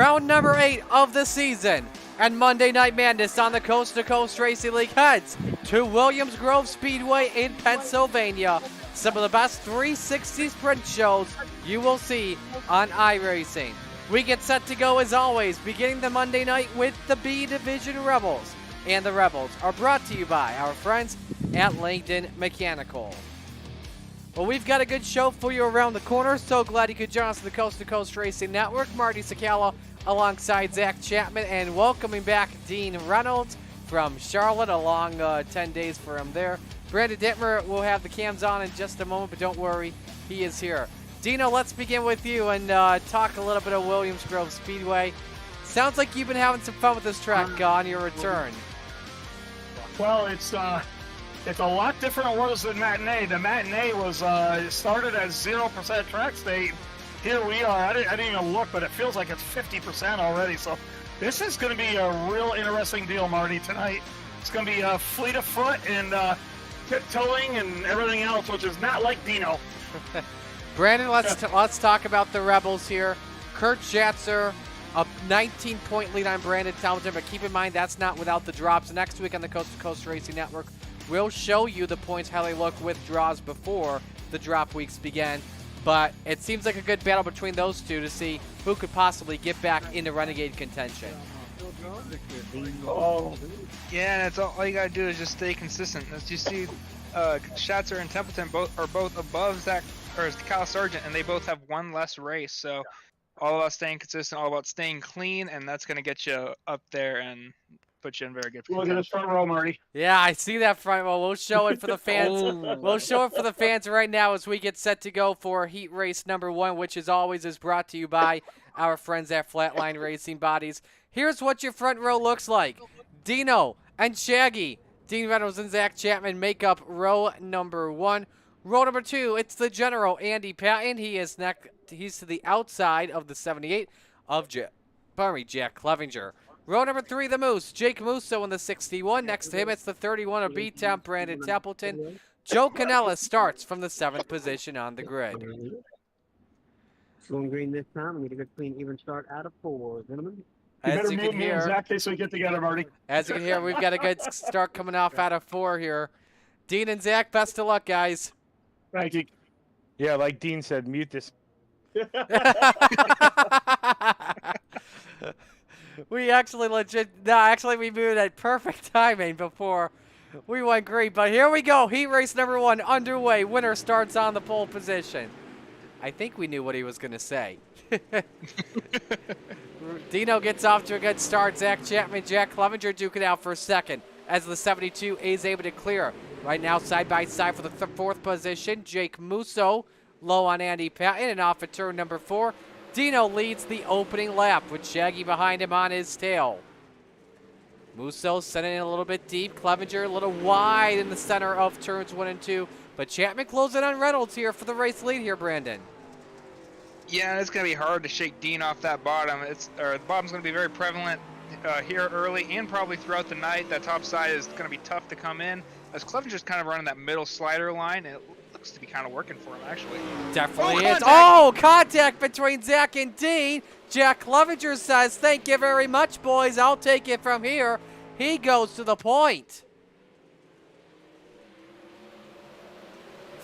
round number 8 of the season. And Monday Night Madness on the Coast to Coast Racing League heads to Williams Grove Speedway in Pennsylvania. Some of the best 360 sprint shows you will see on iRacing. We get set to go as always, beginning the Monday night with the B Division Rebels. And the Rebels are brought to you by our friends at Langdon Mechanical. Well, we've got a good show for you around the corner. So glad you could join us on the Coast to Coast Racing Network. Marty Sakala alongside Zach Chapman, and welcoming back Dean Reynolds from Charlotte, along 10 days for him there. Brandon Dittmer will have the cams on in just a moment, but don't worry, he is here. Dino, let's begin with you and talk a little bit of Williams Grove Speedway. Sounds like you've been having some fun with this track on your return. Well, it's a lot different than what was the matinee. The matinee was started as 0% track state. Here we are. I didn't even look, but it feels like it's 50% already. So this is going to be a real interesting deal, Marty, tonight. It's going to be fleet of foot and tiptoeing and everything else, which is not like Dino. Brandon, let's talk about the Rebels here. Kurt Schatzer, a 19-point lead on Brandon Templeton, but keep in mind that's not without the drops. Next week on the Coast to Coast Racing Network, we'll show you the points, how they look with draws before the drop weeks begin. But it seems like a good battle between those two to see who could possibly get back into Renegade contention. Oh, yeah, and all you gotta do is just stay consistent. As you see, Schatzer and Templeton are both above Zach or Kyle Sargent, and they both have one less race. So all about staying consistent, all about staying clean, and that's gonna get you up there and put you in very good look at this front row, Marty. Yeah, I see that front row. We'll show it for the fans. We'll show it for the fans right now as we get set to go for heat race number 1, which as always is brought to you by our friends at Flatline Racing Bodies. Here's what your front row looks like. Dino and Shaggy, Dean Reynolds and Zach Chapman make up row number 1. Row number 2, it's the General Andy Patton. He's to the outside of the 78 of Jack Clevenger. Row number 3, the Moose, Jake Musso in the 61. Next to him, it's the 31 of B-Temp, Brandon Templeton. Joe Canella starts from the 7th position on the grid. Going green this time. We need a good clean even start out of 4. Gentlemen. As you can hear, exactly so we get together, Marty. As you can hear, we've got a good start coming off out of 4 here. Dean and Zach, best of luck, guys. Thank you. Yeah, like Dean said, mute this. We actually we moved at perfect timing before we went green. But here we go. Heat race number 1 underway. Winner starts on the pole position. I think we knew what he was going to say. Dino gets off to a good start. Zach Chapman, Jack Clevenger duke it out for a second as the 72 is able to clear. Right now, side by side for the 4th position. Jake Musso low on Andy Patton, and off at turn number 4. Dino leads the opening lap with Shaggy behind him on his tail. Musso sending it a little bit deep. Clevenger a little wide in the center of turns 1 and 2. But Chapman closing on Reynolds here for the race lead here, Brandon. Yeah, it's gonna be hard to shake Dean off that bottom. The bottom's gonna be very prevalent here early and probably throughout the night. That top side is gonna be tough to come in, as Clevenger's kind of running that middle slider line. It looks to be kind of working for him, actually. Definitely is. Oh, contact between Zach and Dean. Jack Clevenger says, "Thank you very much, boys. I'll take it from here." He goes to the point.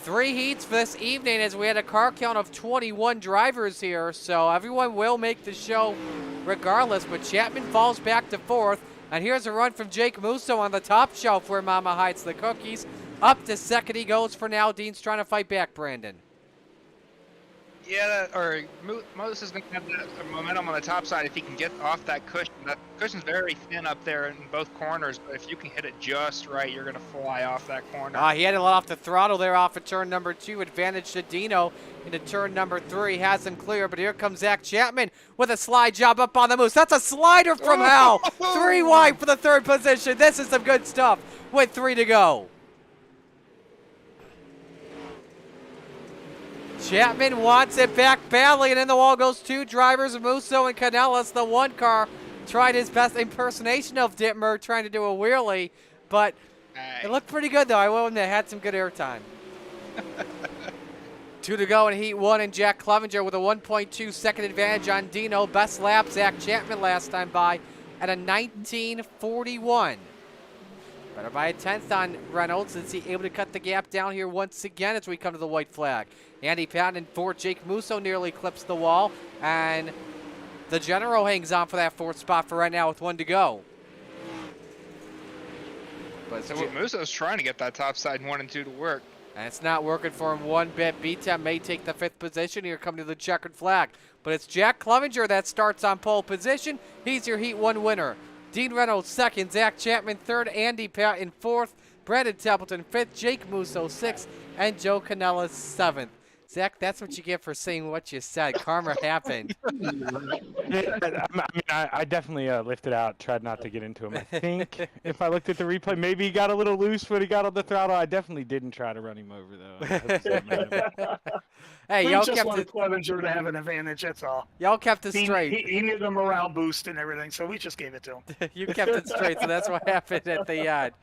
3 heats for this evening as we had a car count of 21 drivers here, so everyone will make the show regardless, but Chapman falls back to 4th, and here's a run from Jake Musso on the top shelf where Mama hides the cookies. Up to 2nd he goes for now. Dean's trying to fight back, Brandon. Yeah, Moses is going to have that momentum on the top side if he can get off that cushion. That cushion's very thin up there in both corners, but if you can hit it just right, you're going to fly off that corner. He had to let off the throttle there off of turn number 2. Advantage to Dino into turn number 3. Has him clear, but here comes Zach Chapman with a slide job up on the Moose. That's a slider from hell. 3 wide for the 3rd position. This is some good stuff with 3 to go. Chapman wants it back badly, and in the wall goes 2 drivers, Musso and Canellas. The 1 car tried his best impersonation of Dittmer, trying to do a wheelie, but it looked pretty good, though. I will admit, it had some good airtime. 2 to go in Heat 1, and Jack Clevenger with a 1.2 second advantage on Dino. Best lap, Zach Chapman last time by at a 19:41. Better by a tenth on Reynolds. Is he able to cut the gap down here once again as we come to the white flag? Andy Patton in fourth. Jake Musso nearly clips the wall, and the General hangs on for that fourth spot for right now with 1 to go. But So Musso's trying to get that top side 1 and 2 to work. and it's not working for him one bit. B10 may take the 5th position here coming to the checkered flag. But it's Jack Clevenger that starts on pole position. He's your Heat 1 winner. Dean Reynolds 2nd, Zach Chapman 3rd, Andy Patton 4th, Brandon Templeton 5th, Jake Musso 6th, and Joe Canella 7th. Zach, that's what you get for saying what you said. Karma happened. I definitely lifted out, tried not to get into him. I think if I looked at the replay, maybe he got a little loose when he got on the throttle. I definitely didn't try to run him over, though. Hey, We y'all just kept wanted it. Clevenger to have an advantage, that's all. Y'all kept it He straight. needed a morale boost and everything, so we just gave it to him. You kept it straight, so that's what happened at the end.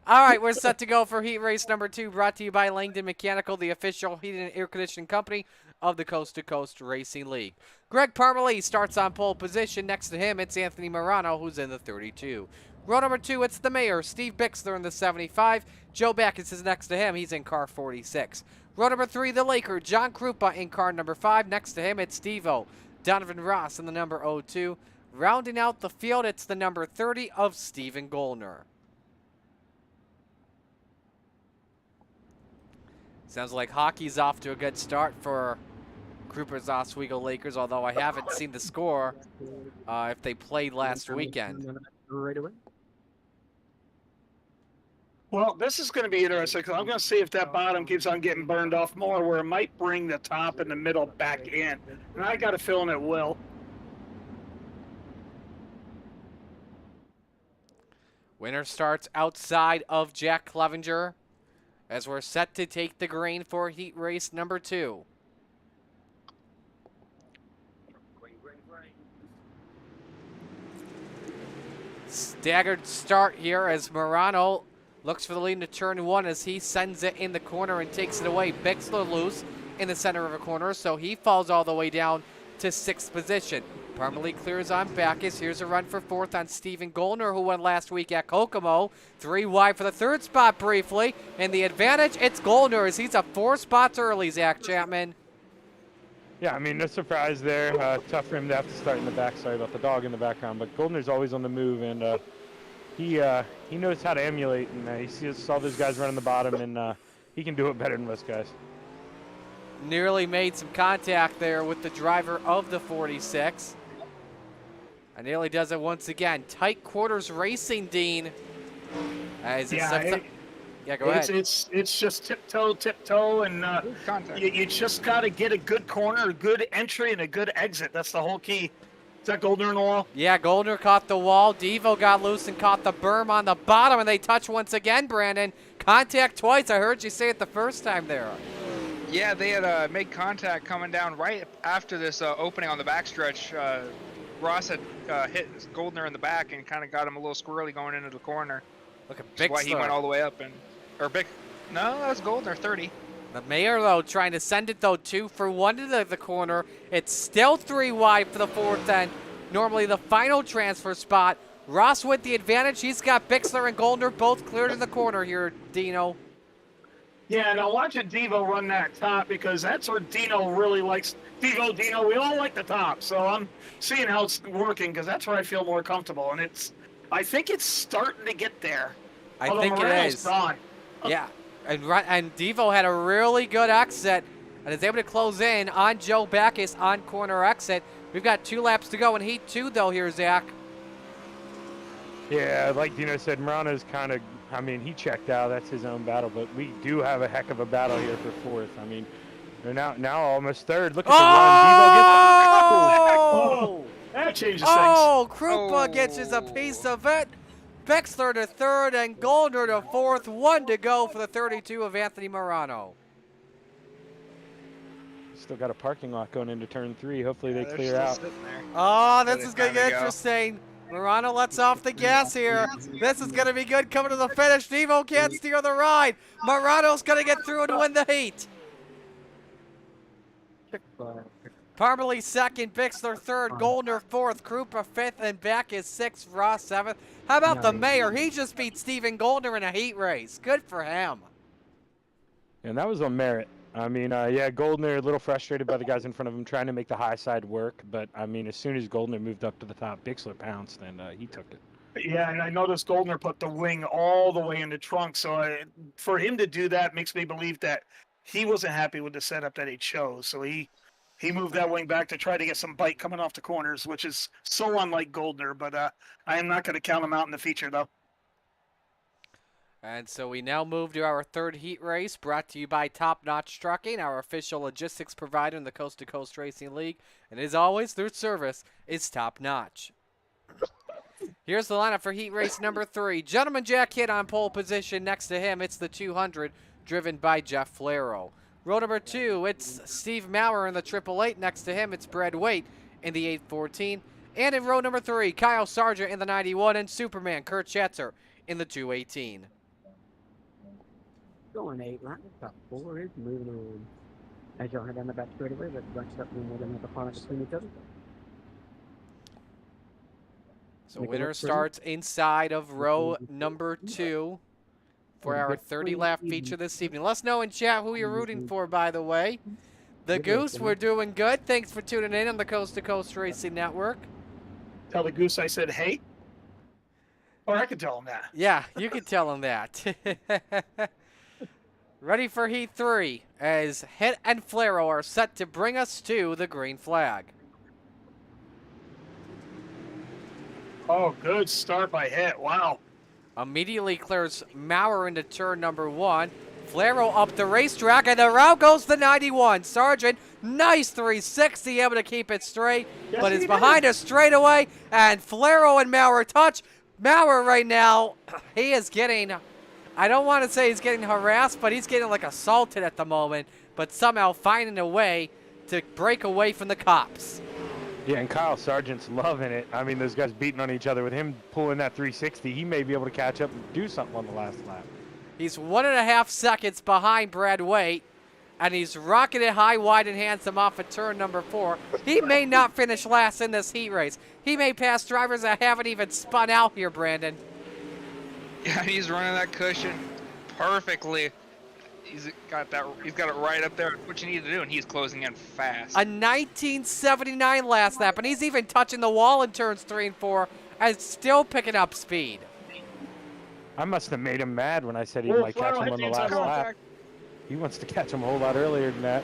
All right, we're set to go for heat race number 2, brought to you by Langdon Mechanical, the official heating and air conditioning company of the Coast to Coast Racing League. Greg Parmalee starts on pole position. Next to him, it's Anthony Morano, who's in the 32. Row number 2, it's the Mayor, Steve Bixler in the 75. Joe Backus is next to him. He's in car 46. Row number 3, the Laker, John Krupa in car number 5. Next to him, it's Steve-O, Donovan Ross in the number 02. Rounding out the field, it's the number 30 of Steven Gollner. Sounds like hockey's off to a good start for Krupa's Oswego Lakers, although I haven't seen the score if they played last weekend. Right away. Well, this is going to be interesting because I'm going to see if that bottom keeps on getting burned off more, where it might bring the top and the middle back in. And I got a feeling it will. Winner starts outside of Jack Clevenger as we're set to take the green for heat race number 2. Staggered start here as Morano looks for the lead into turn 1 as he sends it in the corner and takes it away. Bixler loose in the center of a corner, so he falls all the way down to 6th position. Parmalee clears on Backus. Here's a run for 4th on Steven Gollner, who won last week at Kokomo. 3 wide for the 3rd spot briefly. And the advantage, it's Gollner as he's up 4 spots early, Zach Chapman. Yeah, I mean, no surprise there. Tough for him to have to start in the back. Sorry about the dog in the background. But Goldner's always on the move, and he knows how to emulate. And he saw those guys running the bottom, and he can do it better than most guys. Nearly made some contact there with the driver of the 46. And nearly does it once again. Tight quarters racing, Dean. As yeah, go ahead. It's just tiptoe, and you just got to get a good corner, a good entry, and a good exit. That's the whole key. Is that Goldner in the wall? Yeah, Goldner caught the wall. Devo got loose and caught the berm on the bottom, and they touch once again, Brandon. Contact twice. I heard you say it the first time there. Yeah, they had made contact coming down right after this opening on the backstretch. Ross had hit Goldner in the back and kind of got him a little squirrely going into the corner. Look at That's Bixler. why he went all the way up. No, that's Goldner, 30. The Mayor, though, trying to send it, though, 2 for 1 to the corner. It's still 3 wide for the 4th end. Normally the final transfer spot. Ross with the advantage. He's got Bixler and Goldner both cleared in the corner here, Dino. Yeah, now watching Devo run that top because that's where Dino really likes. Dino, we all like the top. So I'm seeing how it's working because that's where I feel more comfortable. And I think it's starting to get there. I Although think Morano's it is. gone. Yeah, and Devo had a really good exit and is able to close in on Joe Backus on corner exit. We've got 2 laps to go in heat 2, though, here, Zach. Yeah, like Dino said, Morano's kind of, I mean, he checked out. That's his own battle. But we do have a heck of a battle here for 4th. I mean, they're now almost 3rd. Look at the run. Oh! That changes Oh, Krupa gets us a piece of it. Bixler to 3rd and Goldner to 4th. 1 to go for the 32 of Anthony Morano. Still got a parking lot going into turn 3. Hopefully they clear out. Oh, this is going to get interesting. Morano lets off the gas here. This is going to be good coming to the finish. Devo 6. can't steer the ride. Morano's going to get through and win the heat. Yeah, it's going to be interesting. Morano lets off the gas here. This is going to be good coming to the finish. Devo can't steer the ride. Morano's going to get through and win the heat. Morano's going to get through and win the heat. 6 flag. Parmalee second, Bixler third, Goldner fourth, Krupa fifth, and Beck is sixth, Ross seventh. How about the Nice. mayor? He just beat Steven Goldner in a heat race. Good for him. And that was on merit. I mean, yeah, Goldner a little frustrated by the guys in front of him trying to make the high side work. But, I mean, as soon as Goldner moved up to the top, Bixler pounced, and he took it. Yeah, and I noticed Goldner put the wing all the way in the trunk. So for him to do that makes me believe that he wasn't happy with the setup that he chose. So he moved that wing back to try to get some bite coming off the corners, which is so unlike Goldner. But I am not going to count him out in the feature, though. And so we now move to our third heat race, brought to you by Top Notch Trucking, our official logistics provider in the Coast to Coast Racing League. And as always, their service is top notch. Here's the lineup for heat race number 3. Gentleman Jack Hitt on pole position. Next to him, it's the 200, driven by Jeff Flero. Row number 2, it's Steve Maurer in the 888. Next to him, it's Brad Waite in the 814. And in row number 3, Kyle Sargent in the 91 and Superman Kurt Schatzer in the 218. Going 8 right. Top 4 is moving on. As y'all head down the back straightaway, let's bunch up and we're going to have a corner between each other. So Make it winner look pretty. starts inside of row number 2 for our 30-lap feature this evening. Let us know in chat who you're rooting for, by the way. The Goose, we're doing good. Thanks for tuning in on the Coast to Coast Racing Network. Tell the Goose I said, hey. Or I could tell him that. Yeah, you can tell him that. Ready for Heat 3 as Hitt and Flero are set to bring us to the green flag. Oh, good start by Hitt. Wow. Immediately clears Maurer into turn number 1. Flero up the racetrack, and the route goes the 91. Sargent, nice 360, able to keep it straight, Yes, but it's he behind did. us straightaway, and Flero and Maurer touch. Maurer right now, he is getting, I don't want to say he's getting harassed, but he's getting like assaulted at the moment, but somehow finding a way to break away from the cops. Yeah, and Kyle Sargent's loving it. I mean, those guys beating on each other. With him pulling that 360, he may be able to catch up and do something on the last lap. He's 1.5 seconds behind Brad Waite, and he's rocking it high, wide, and handsome off of turn number 4. He may not finish last in this heat race. He may pass drivers that haven't even spun out here, Brandon. Yeah, he's running that cushion perfectly. He's got it right up there. What you need to do, and he's closing in fast. A 1979 last lap, and he's even touching the wall in turns 3 and 4, and still picking up speed. I must have made him mad when I said he'd Oh, like catch Flero him hit on the the last inside lap. Contact. He wants to catch him a whole lot earlier than that.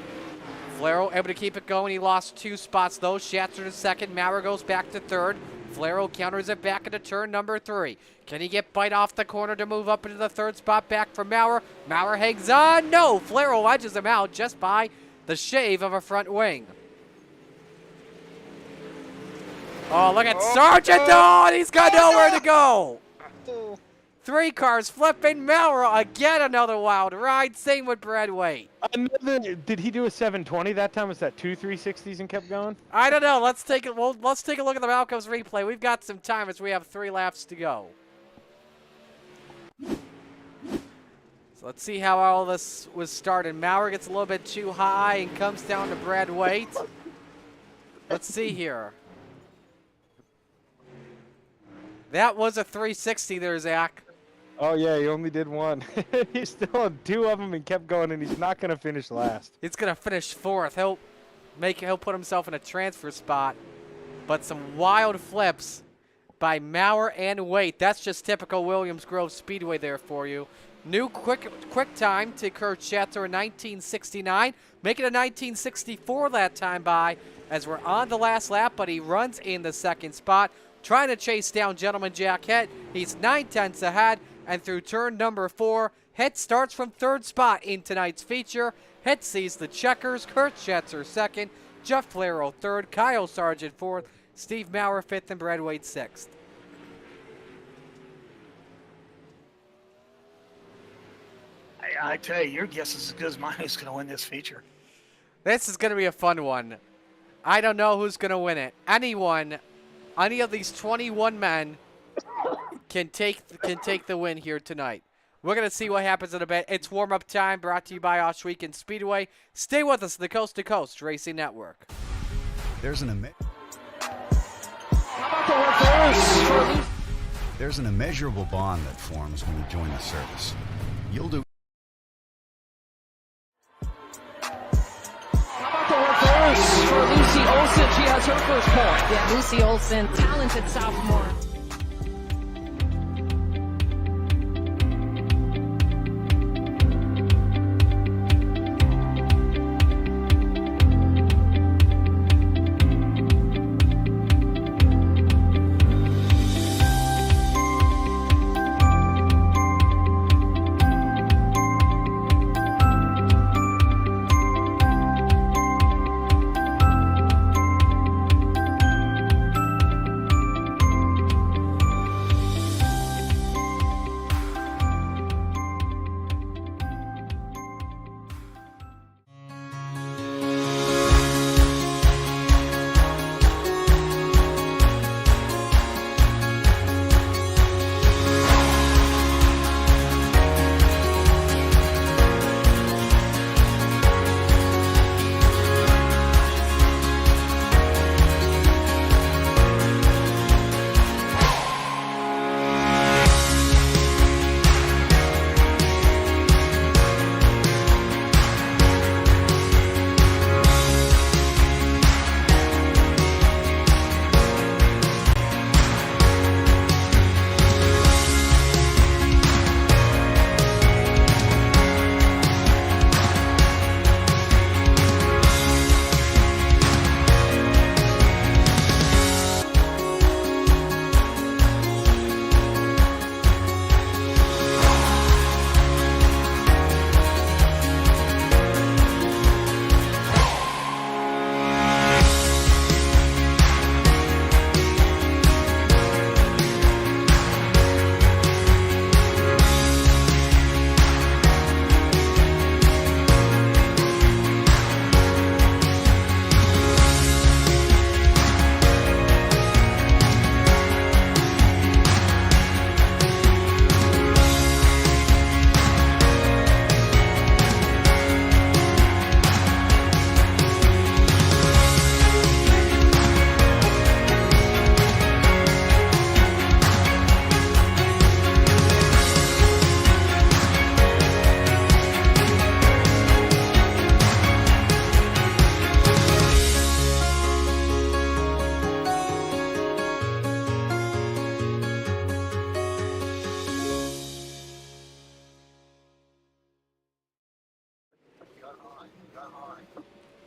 Flero able to keep it going. He lost 2 spots, though. Schatzer to second. Maurer goes back to third. Flero counters it back into turn number 3. Can he get bite off the corner to move up into the 3rd spot back for Maurer? Maurer hangs on. No, Flero edges him out just by the shave of a front wing. Oh, look at Sargent, though, and he's got nowhere to go. 3 cars flipping. Maurer again, another wild ride. Same with Brad Waite. Did he do a 720 that time? Was that 2 360s and kept going? I don't know. Let's take a look at the outcomes replay. We've got some time as we have 3 laps to go. So let's see how all this was started. Maurer gets a little bit too high and comes down to Brad Waite. Let's see here. That was a 360 there, Zach. Oh, yeah, he only did one. He's still on 2 of them and kept going, and he's not going to finish last. He's going to finish 4th. He'll put himself in a transfer spot. But some wild flips by Maurer and Waite. That's just typical Williams Grove Speedway there for you. New quick time to Kurt Schatzer in 1969. Make it a 1964 that time by as we're on the last lap, but he runs in the 2nd spot. Trying to chase down Gentleman Jack Hitt. He's 9/10 ahead, and through turn number 4, Hitt starts from 3rd spot in tonight's feature. Hitt sees the checkers. Kurt Schatzer 2nd, Jeff Flero 3rd, Kyle Sargent 4th, Steve Maurer 5th, and Brad Waite 6th. I tell you, your guess is as good as mine who's going to win this feature. This is going to be a fun one. I don't know who's going to win it. Any of these 21 men can take the win here tonight. We're going to see what happens in a bit. It's warm-up time, brought to you by Oshweekend Speedway. Stay with us, the Coast to Coast Racing Network. There's an immeasurable bond that forms when you join the service. You'll do. For Lucy Olsen, she has her first point. Yeah, Lucy Olsen, talented sophomore.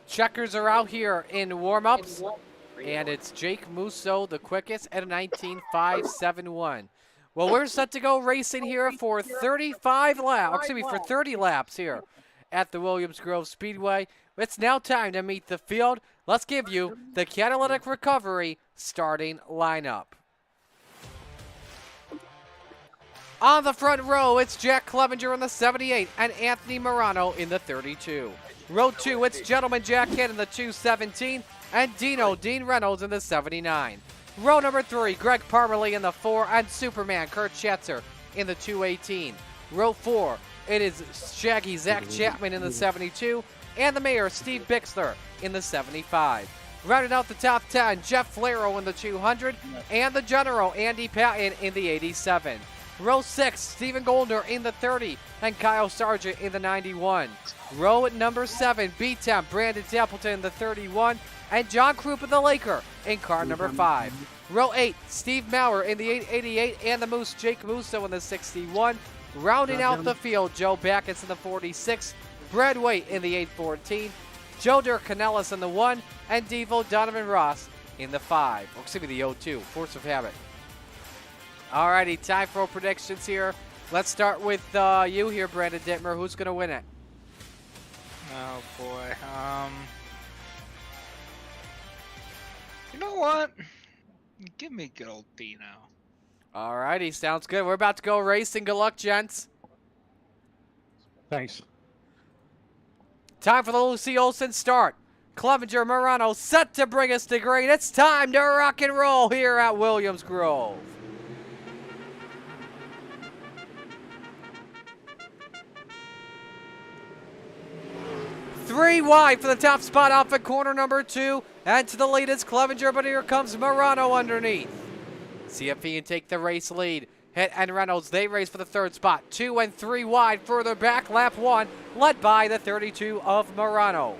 Checkers are out here in warm-ups, and it's Jake Musso, the quickest, at a 19.571. Well, we're set to go racing here for 35 laps, excuse me, for 30 laps here at the Williams Grove Speedway. It's now time to meet the field. Let's give you the Catalytic Recovery starting lineup. On the front row, it's Jack Clevenger in the 78 and Anthony Morano in the 32. Row 2, it's Gentleman Jack Hitt in the 217 and Dean Reynolds in the 79. Row number 3, Greg Parmalee in the 4 and Superman Kurt Schatzer in the 218. Row 4, it is Shaggy Zach Chapman in the 72 and the Mayor Steve Bixler in the 75. Rounding out the top 10, Jeff Flero in the 200 and the General Andy Patton in the 87. Row 6, Stephen Goldner in the 30 and Kyle Sargent in the 91. Row at number 7, B-Temp Brandon Templeton in the 31 and John Krupa the Laker in car number 5. Row 8, Steve Maurer in the 888 and the Moose Jake Musso in the 61. Rounding out the field, Joe Backus in the 46, Brad Waite in the 814, Joe Dirk Canellis in the 1 and Devo Donovan Ross in the 5. Or excuse me, the 02, Force of Habit. Alrighty, time for predictions here. Let's start with you here, Brandon Dittmer. Who's going to win it? Oh boy. You know what? Give me good old Dino. Alrighty, sounds good. We're about to go racing. Good luck, gents. Thanks. Time for the Lucy Olsen start. Clevenger Morano set to bring us to green. It's time to rock and roll here at Williams Grove. 3 wide for the top spot off at corner number 2. And to the lead is Clevenger, but here comes Morano underneath. See if he can take the race lead. Hitt and Reynolds, they race for the 3rd spot. 2 and 3 wide further back, lap 1, led by the 32 of Morano.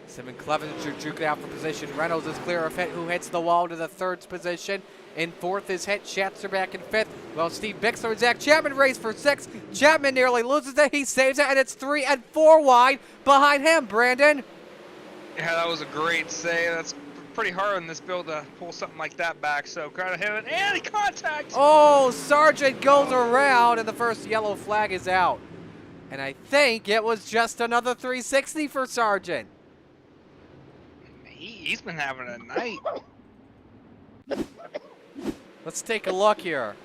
Simon Clevenger juking out for position. Reynolds is clear of Hitt, who hits the wall to the 3rd position. In 4th is Hitt. Schatzer back in 5th. Well, Steve Bixler and Zach Chapman race for 6th. Chapman nearly loses it. He saves it, and it's 3 and 4 wide behind him, Brandon. Yeah, that was a great save. That's pretty hard in this build to pull something like that back. So credit him. And he contact. Oh, Sargent goes around, and the first yellow flag is out. And I think it was just another 360 for Sargent. He's been having a night. Let's take a look here.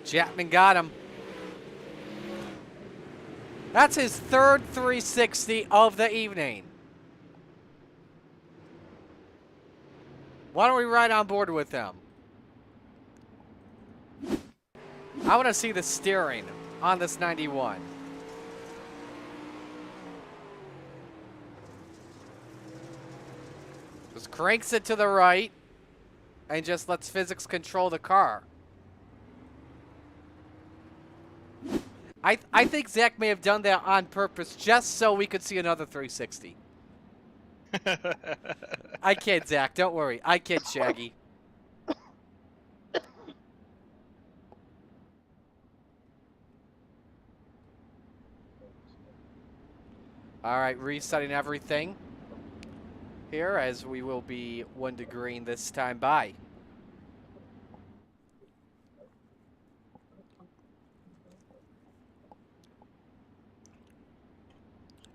Chapman got him. That's his 3rd 360 of the evening. Why don't we ride on board with him? I want to see the steering on this 91. Just cranks it to the right and just lets physics control the car. I think Zach may have done that on purpose just so we could see another 360. I kid, Zach. Don't worry. I kid, Shaggy. All right, resetting everything here as we will be 1 to green this time by.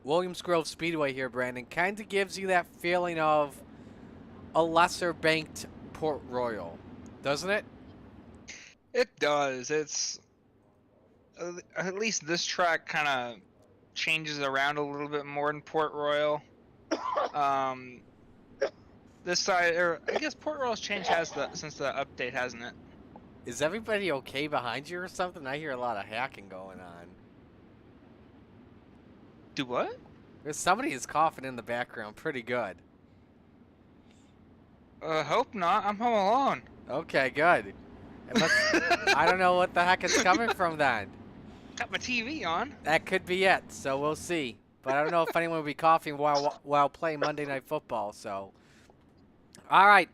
Williams Grove Speedway here, Brandon, kind of gives you that feeling of a lesser banked Port Royal, doesn't it? It does. It's at least this track kind of changes around a little bit more than Port Royal. This side, or I guess Port Royal's changed since the update, hasn't it? Is everybody okay behind you or something? I hear a lot of hacking going on. Do what? There's somebody is coughing in the background pretty good. Hope not. I'm home alone. Okay, good. I don't know what the heck it's coming from then. Got my TV on. That could be it, so we'll see. But I don't know if anyone will be coughing while playing Monday Night Football, so. All right.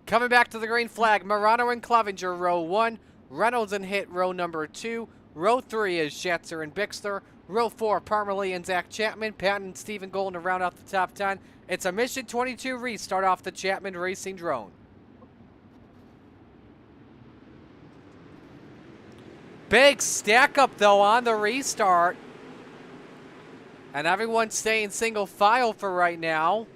Coming back to the green flag, Morano and Clevenger, row 1. Reynolds and Hitt, row number 2. Row 3 is Schatzer and Bixler. Row 4, Parmalee and Zach Chapman. Patton and Stephen Golden to round out the top 10. It's a Mission 22 restart off the Chapman Racing drone. Big stack up, though, on the restart. And everyone's staying single file for right now.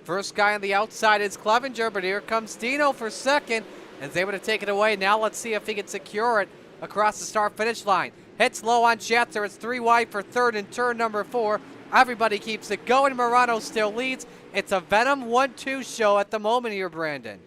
First guy on the outside is Clevenger, but here comes Dino for second. And is able to take it away. Now let's see if he can secure it across the start-finish line. Hits low on Schatzer. It's 3 wide for 3rd in turn number 4. Everybody keeps it going. Morano still leads. It's a Venom 1-2 show at the moment here, Brandon.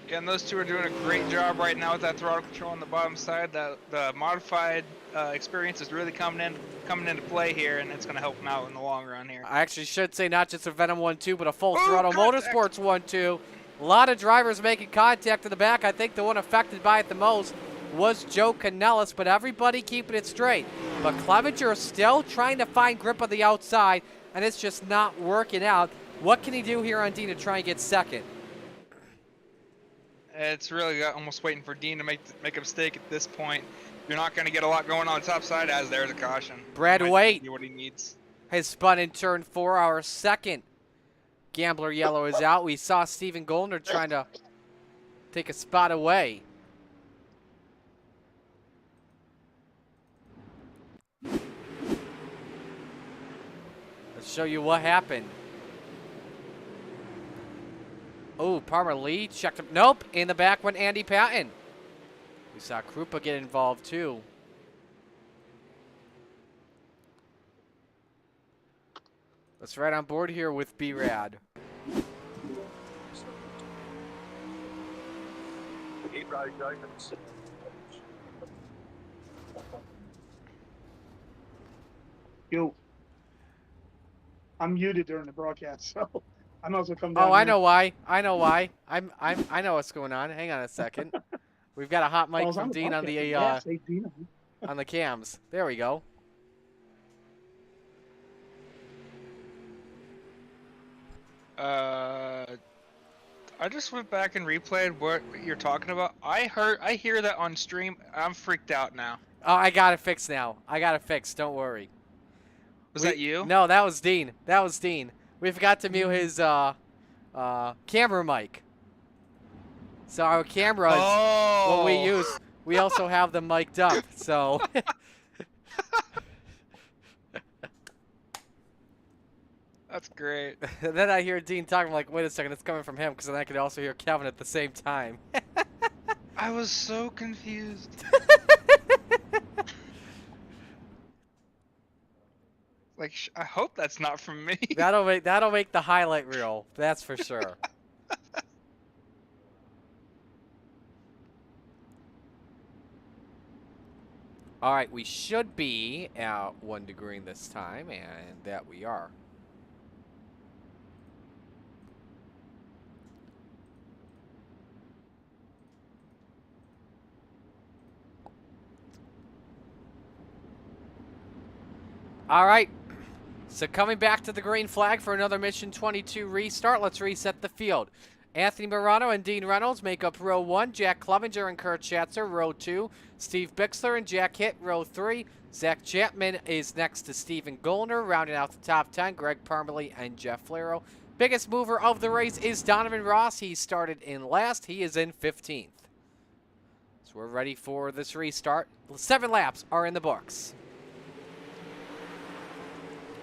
Yeah, and those two are doing a great job right now with that throttle control on the bottom side. The modified experience is really coming into play here, and it's going to help them out in the long run here. I actually should say not just a Venom 1-2, but a Full Throttle Motorsports 1-2. A lot of drivers making contact in the back. I think the one affected by it the most was Joe Canellis, but everybody keeping it straight. But Clevenger is still trying to find grip on the outside, and it's just not working out. What can he do here on Dean to try and get second? It's really almost waiting for Dean to make a mistake at this point. You're not going to get a lot going on top side as there's a caution. Brad Waite what he needs. has spun in turn 4. Our second Gambler yellow is out. We saw Stephen Goldner trying to take a spot away. Let's show you what happened. Oh, Parmalee checked him. Nope, in the back went Andy Patton. We saw Krupa get involved too. Let's ride on board here with B-Rad. Yo, I'm muted during the broadcast, so I might as well come down Oh, I here. know why. I know why. I know what's going on. Hang on a second. We've got a hot Well, I mic was from on the Dean on podcast. the Yeah, say Dean. on the cams. There we go. I just went back and replayed what you're talking about. I hear that on stream. I'm freaked out now. Oh, I got it fixed now. I got it fixed. Don't worry. Was that you? No, that was Dean. That was Dean. We forgot to mute his camera mic. So our cameras, what we use, we also have them mic'd up. So. That's great. Then I hear Dean talking, I'm like, wait a second, it's coming from him, because then I could also hear Kevin at the same time. I was so confused. Like, I hope that's not from me. That'll make the highlight reel. That's for sure. All right, we should be at 1 degree this time, and that we are. All right. So coming back to the green flag for another Mission 22 restart, let's reset the field. Anthony Morano and Dean Reynolds make up row 1. Jack Clevenger and Kurt Schatzer, row 2. Steve Bixler and Jack Hitt, row 3. Zach Chapman is next to Stephen Gollner, rounding out the top 10. Greg Parmalee and Jeff Flero. Biggest mover of the race is Donovan Ross. He started in last. He is in 15th. So we're ready for this restart. 7 laps are in the books.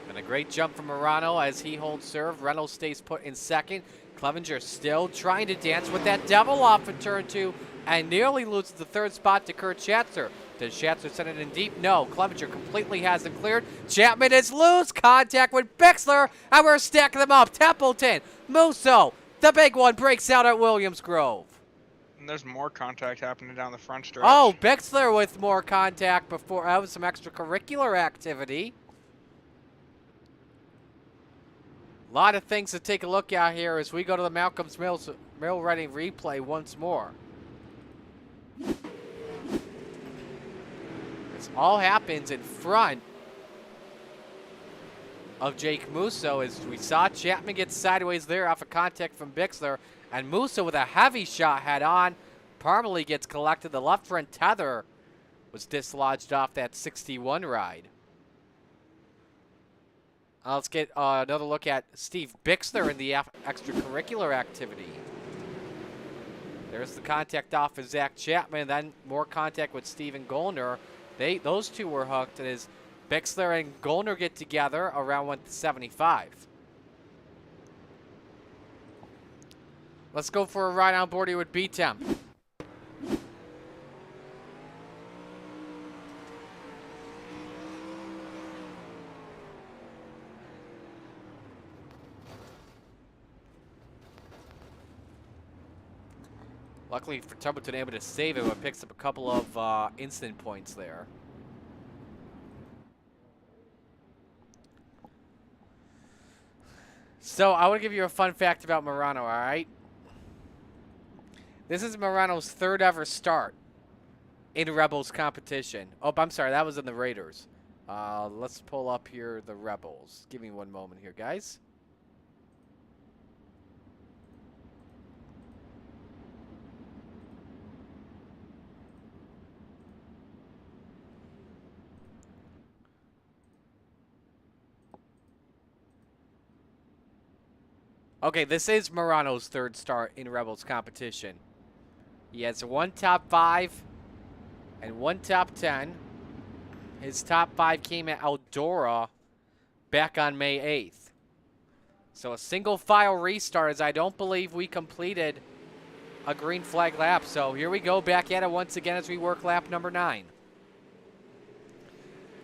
And a great jump from Morano as he holds serve. Reynolds stays put in second. Clevenger still trying to dance with that devil off in turn 2 and nearly loses the 3rd spot to Kurt Schatzer. Does Schatzer send it in deep? No. Clevenger completely has him cleared. Chapman is loose. Contact with Bixler, and we're stacking them up. Templeton, Musso, the big one breaks out at Williams Grove. And there's more contact happening down the front stretch. Oh, Bixler with more contact before. That was some extracurricular activity. A lot of things to take a look at here as we go to the Malcolm's Mill Reading replay once more. This all happens in front of Jake Musso as we saw Chapman get sideways there off a contact from Bixler, and Musso with a heavy shot head on. Parmalee gets collected. The left front tether was dislodged off that 61 ride. Let's get another look at Steve Bixler in the extracurricular activity. There's the contact off of Zach Chapman, then more contact with Stephen Gollner. Those two were hooked, and as Bixler and Gollner get together around 175. Let's go for a ride on board here with B-Temp. Luckily for Templeton, able to save it, but picks up a couple of instant points there. So I want to give you a fun fact about Morano, all right? This is Morano's 3rd ever start in Rebels competition. Oh, I'm sorry, that was in the Raiders. Let's pull up here the Rebels. Give me one moment here, guys. Okay, this is Morano's 3rd start in Rebels competition. He has 1 top 5 and 1 top 10. His top 5 came at Eldora back on May 8th. So a single file restart, as I don't believe we completed a green flag lap. So here we go, back at it once again as we work lap number 9.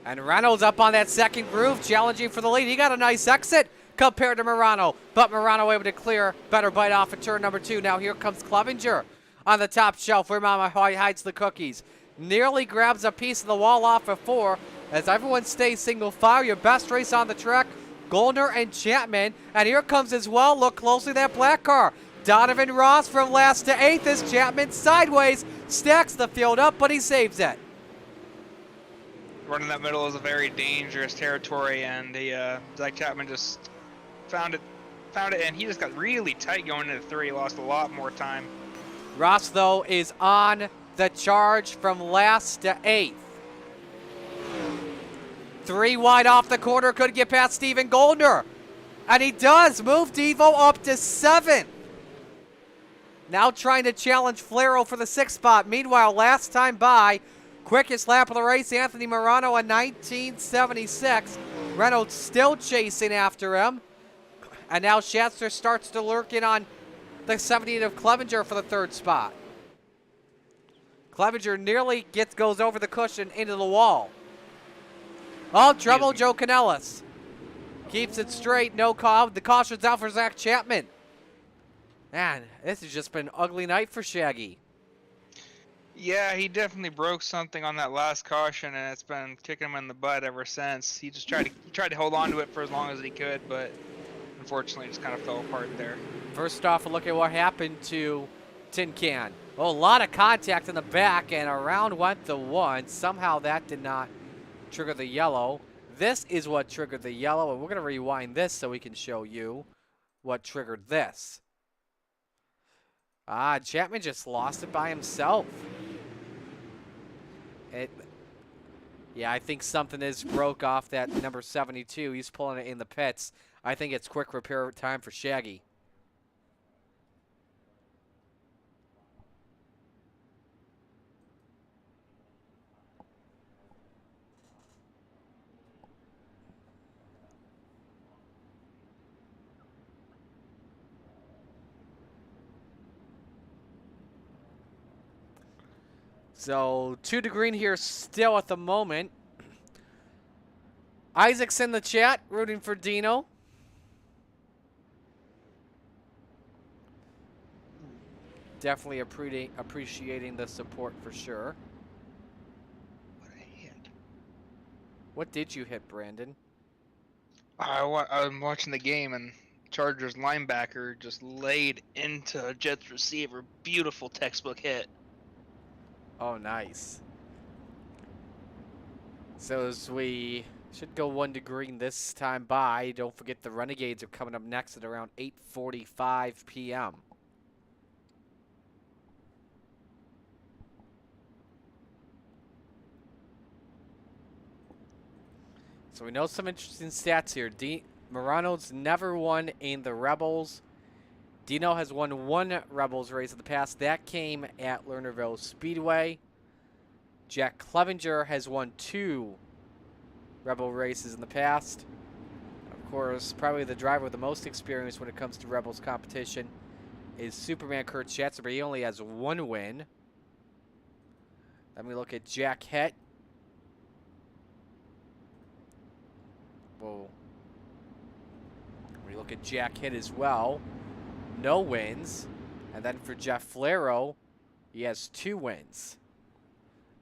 And Reynolds up on that second groove, challenging for the lead. He got a nice exit compared to Morano, but Morano able to clear, better bite off at turn number 2. Now here comes Clevenger on the top shelf where Mama hides the cookies. Nearly grabs a piece of the wall off of 4 as everyone stays single file. Your best race on the track, Goldner and Chapman. And here comes as well, look closely, that black car. Donovan Ross from last to 8th as Chapman sideways stacks the field up, but he saves it. Running that middle is a very dangerous territory, and Zach Chapman just found it, and he just got really tight going into 3. He lost a lot more time. Ross, though, is on the charge from last to 8th. 3 wide off the corner, could get past Steven Goldner. And he does move Devo up to 7th. Now trying to challenge Flero for the 6th spot. Meanwhile, last time by, quickest lap of the race, Anthony Morano in 1976. Reynolds still chasing after him. And now Schatzer starts to lurk in on the 78 of Clevenger for the 3rd spot. Clevenger nearly goes over the cushion into the wall. Oh, trouble, Joe Canellis. Keeps it straight, no call. The caution's out for Zach Chapman. Man, this has just been an ugly night for Shaggy. Yeah, he definitely broke something on that last caution, and it's been kicking him in the butt ever since. He just tried to hold on to it for as long as he could, but unfortunately just kind of fell apart there. First off, a look at what happened to Tin Can. Oh, a lot of contact in the back, and around went the 1. Somehow that did not trigger the yellow. This is what triggered the yellow, and we're going to rewind this so we can show you what triggered this. Ah, Chapman just lost it by himself. Yeah, I think something is broke off that number 72. He's pulling it in the pits. I think it's quick repair time for Shaggy. So 2 to green here still at the moment. Isaac's in the chat rooting for Dino. Definitely appreciating the support for sure. What a hit. What did you hit, Brandon? I'm watching the game, and Chargers linebacker just laid into Jets receiver. Beautiful textbook hit. Oh, nice. So as we should go 1 to green this time by, don't forget the Renegades are coming up next at around 8:45 p.m. So we know some interesting stats here. Morano's never won in the Rebels. Dino has won 1 Rebels race in the past. That came at Lernerville Speedway. Jack Clevenger has won 2 Rebel races in the past. Of course, probably the driver with the most experience when it comes to Rebels competition is Superman Kurt Schatzer, but he only has 1 win. Then we look at Jack Het. Whoa. We look at Jack Het as well. No wins. And then for Jeff Flero, he has 2 wins.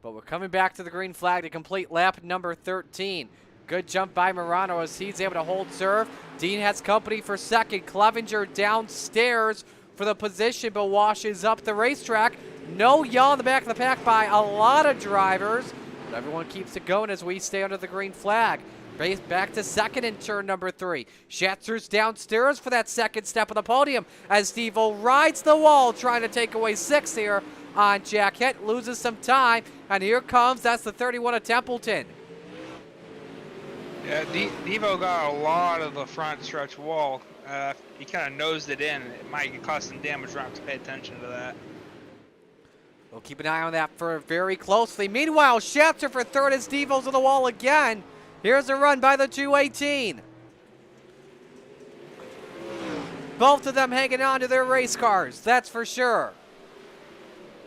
But we're coming back to the green flag to complete lap number 13. Good jump by Morano as he's able to hold serve. Dean has company for 2nd. Clevenger downstairs for the position, but washes up the racetrack. No yaw in the back of the pack by a lot of drivers. But everyone keeps it going as we stay under the green flag. Back to 2nd in turn number 3. Schatzer's downstairs for that 2nd step of the podium as Steve-O rides the wall trying to take away 6th here on Jack Het. Loses some time, and here comes, that's the 31 of Templeton. Yeah, Devo got a lot of the front stretch wall. He kind of nosed it in. It might cause some damage. We'll have to pay attention to that. We'll keep an eye on that for very closely. Meanwhile, Schatzer for 3rd as Devo's on the wall again. Here's a run by the 218. Both of them hanging on to their race cars, that's for sure.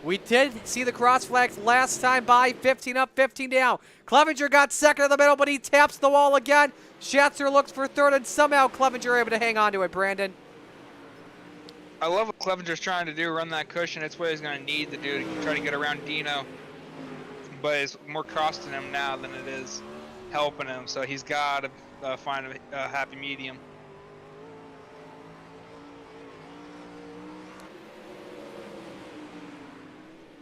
We did see the cross flags last time by, 15 up, 15 down. Clevenger got 2nd in the middle, but he taps the wall again. Schatzer looks for 3rd, and somehow Clevenger able to hang on to it, Brandon. I love what Clevenger's trying to do, run that cushion. It's what he's going to need to do to try to get around Dino. But it's more costing him now than it is helping him. So he's got to find a happy medium.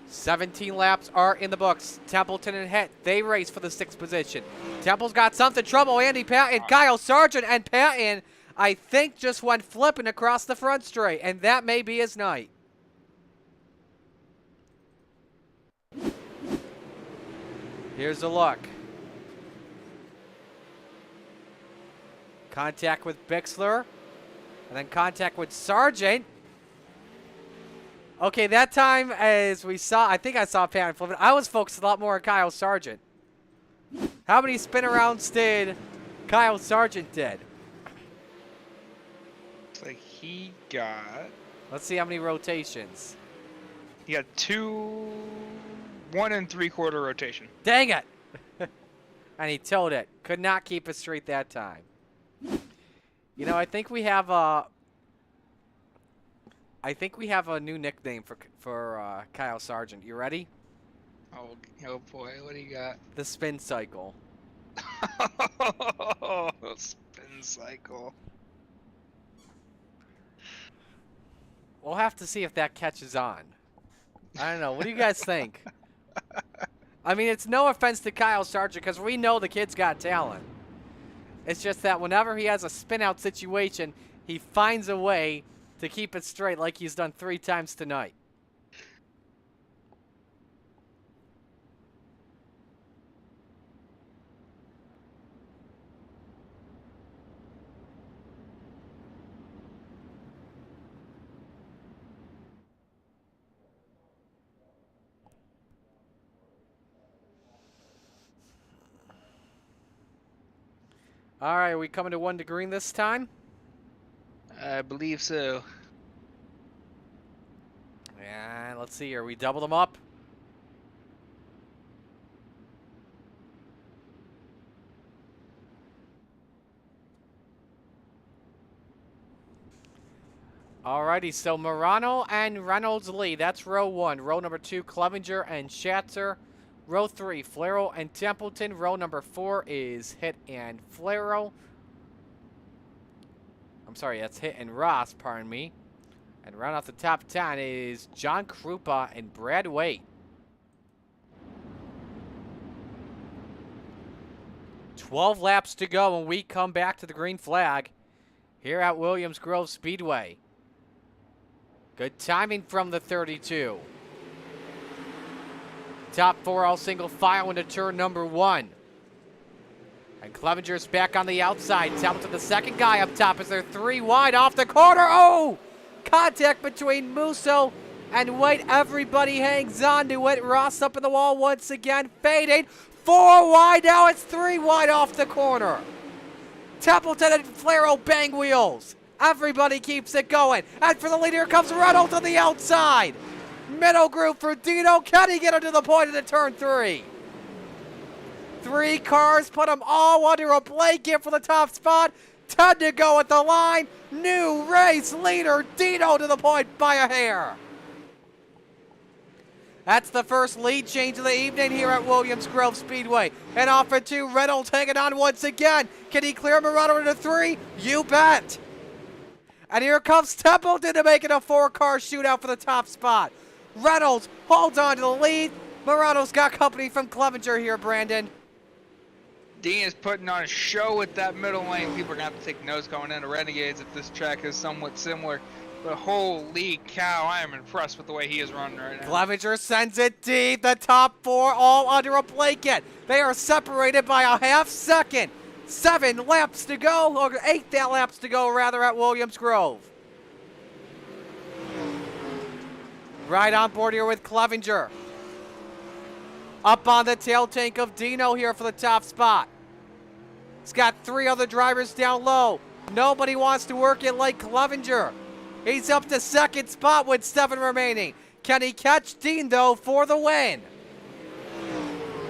"17 laps are in the books. Templeton and Het, they race for the 6th position. Temple's got something trouble. Andy Patton, Kyle Sargent, and Patton, I think, just went flipping across the front straight, and that may be his night. Here's a look. Contact with Bixler, and then contact with Sargent. Okay, that time, as we saw, I think I saw Patton flipping. I was focused a lot more on Kyle Sargent. How many spin arounds did Kyle Sargent did? Looks like he got... Let's see how many rotations. He got 1 3/4 rotation. Dang it! And he towed it. Could not keep it straight that time. You know, I think we have a new nickname for Kyle Sargent. You ready? Oh boy, what do you got? The spin cycle. Spin cycle. We'll have to see if that catches on. I don't know. What do you guys think? I mean, it's no offense to Kyle Sargent because we know the kid's got talent. It's just that whenever he has a spin-out situation, he finds a way to keep it straight like he's done 3 times tonight. All right, are we coming to 1 to green this time? I believe so. And let's see here. We double them up. Alrighty, so Morano and Reynolds lead. That's row 1. Row number 2, Clevenger and Schatzer. Row 3, Flero and Templeton. Row number 4 is Hit and Flero. I'm sorry, that's Hit and Ross, pardon me. And round off the top 10 is John Krupa and Brad Waite. 12 laps to go when we come back to the green flag here at Williams Grove Speedway. Good timing from the 32. Top 4 all single file into turn number 1. And Clevenger's back on the outside. Templeton, the second guy up top, as they're 3 wide off the corner. Oh! Contact between Musso and White. Everybody hangs on to it. Ross up in the wall once again, fading. 4 wide now. It's 3 wide off the corner. Templeton and Flero bang wheels. Everybody keeps it going. And for the leader comes Reynolds on the outside. Middle group for Dino. Can he get him to the point of the turn 3? 3 cars put them all under a blanket for the top spot. 10 to go at the line. New race leader Dino to the point by a hair. That's the first lead change of the evening here at Williams Grove Speedway. And off for 2, Reynolds hanging on once again. Can he clear Morano into 3? You bet. And here comes Templeton to make it a 4-car shootout for the top spot. Reynolds holds on to the lead. Morano's got company from Clevenger here, Brandon. Dean is putting on a show with that middle lane. People are going to have to take notes going into Renegades if this track is somewhat similar. But holy cow, I am impressed with the way he is running right now. Clevenger sends it deep. The top 4 all under a blanket. They are separated by a half second. 7 laps to go, or 8 laps to go rather, at Williams Grove. Right on board here with Clevenger. Up on the tail tank of Dino here for the top spot. He's got 3 other drivers down low. Nobody wants to work it like Clevenger. He's up to 2nd spot with 7 remaining. Can he catch Dean, though, for the win?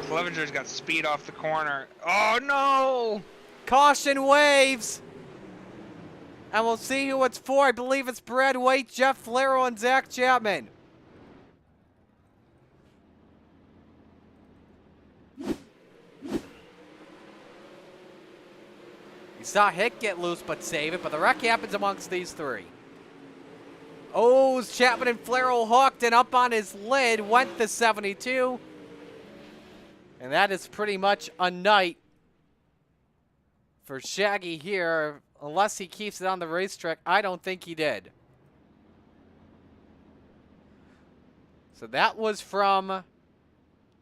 Clevenger's got speed off the corner. Oh, no! Caution waves. And we'll see who it's for. I believe it's Brad White, Jeff Flarrow, and Zach Chapman. You saw Hick get loose but save it, but the wreck happens amongst these three. Oh, Chapman and Flarrow hooked and up on his lid went the 72. And that is pretty much a night for Shaggy here. Unless he keeps it on the racetrack, I don't think he did. So that was from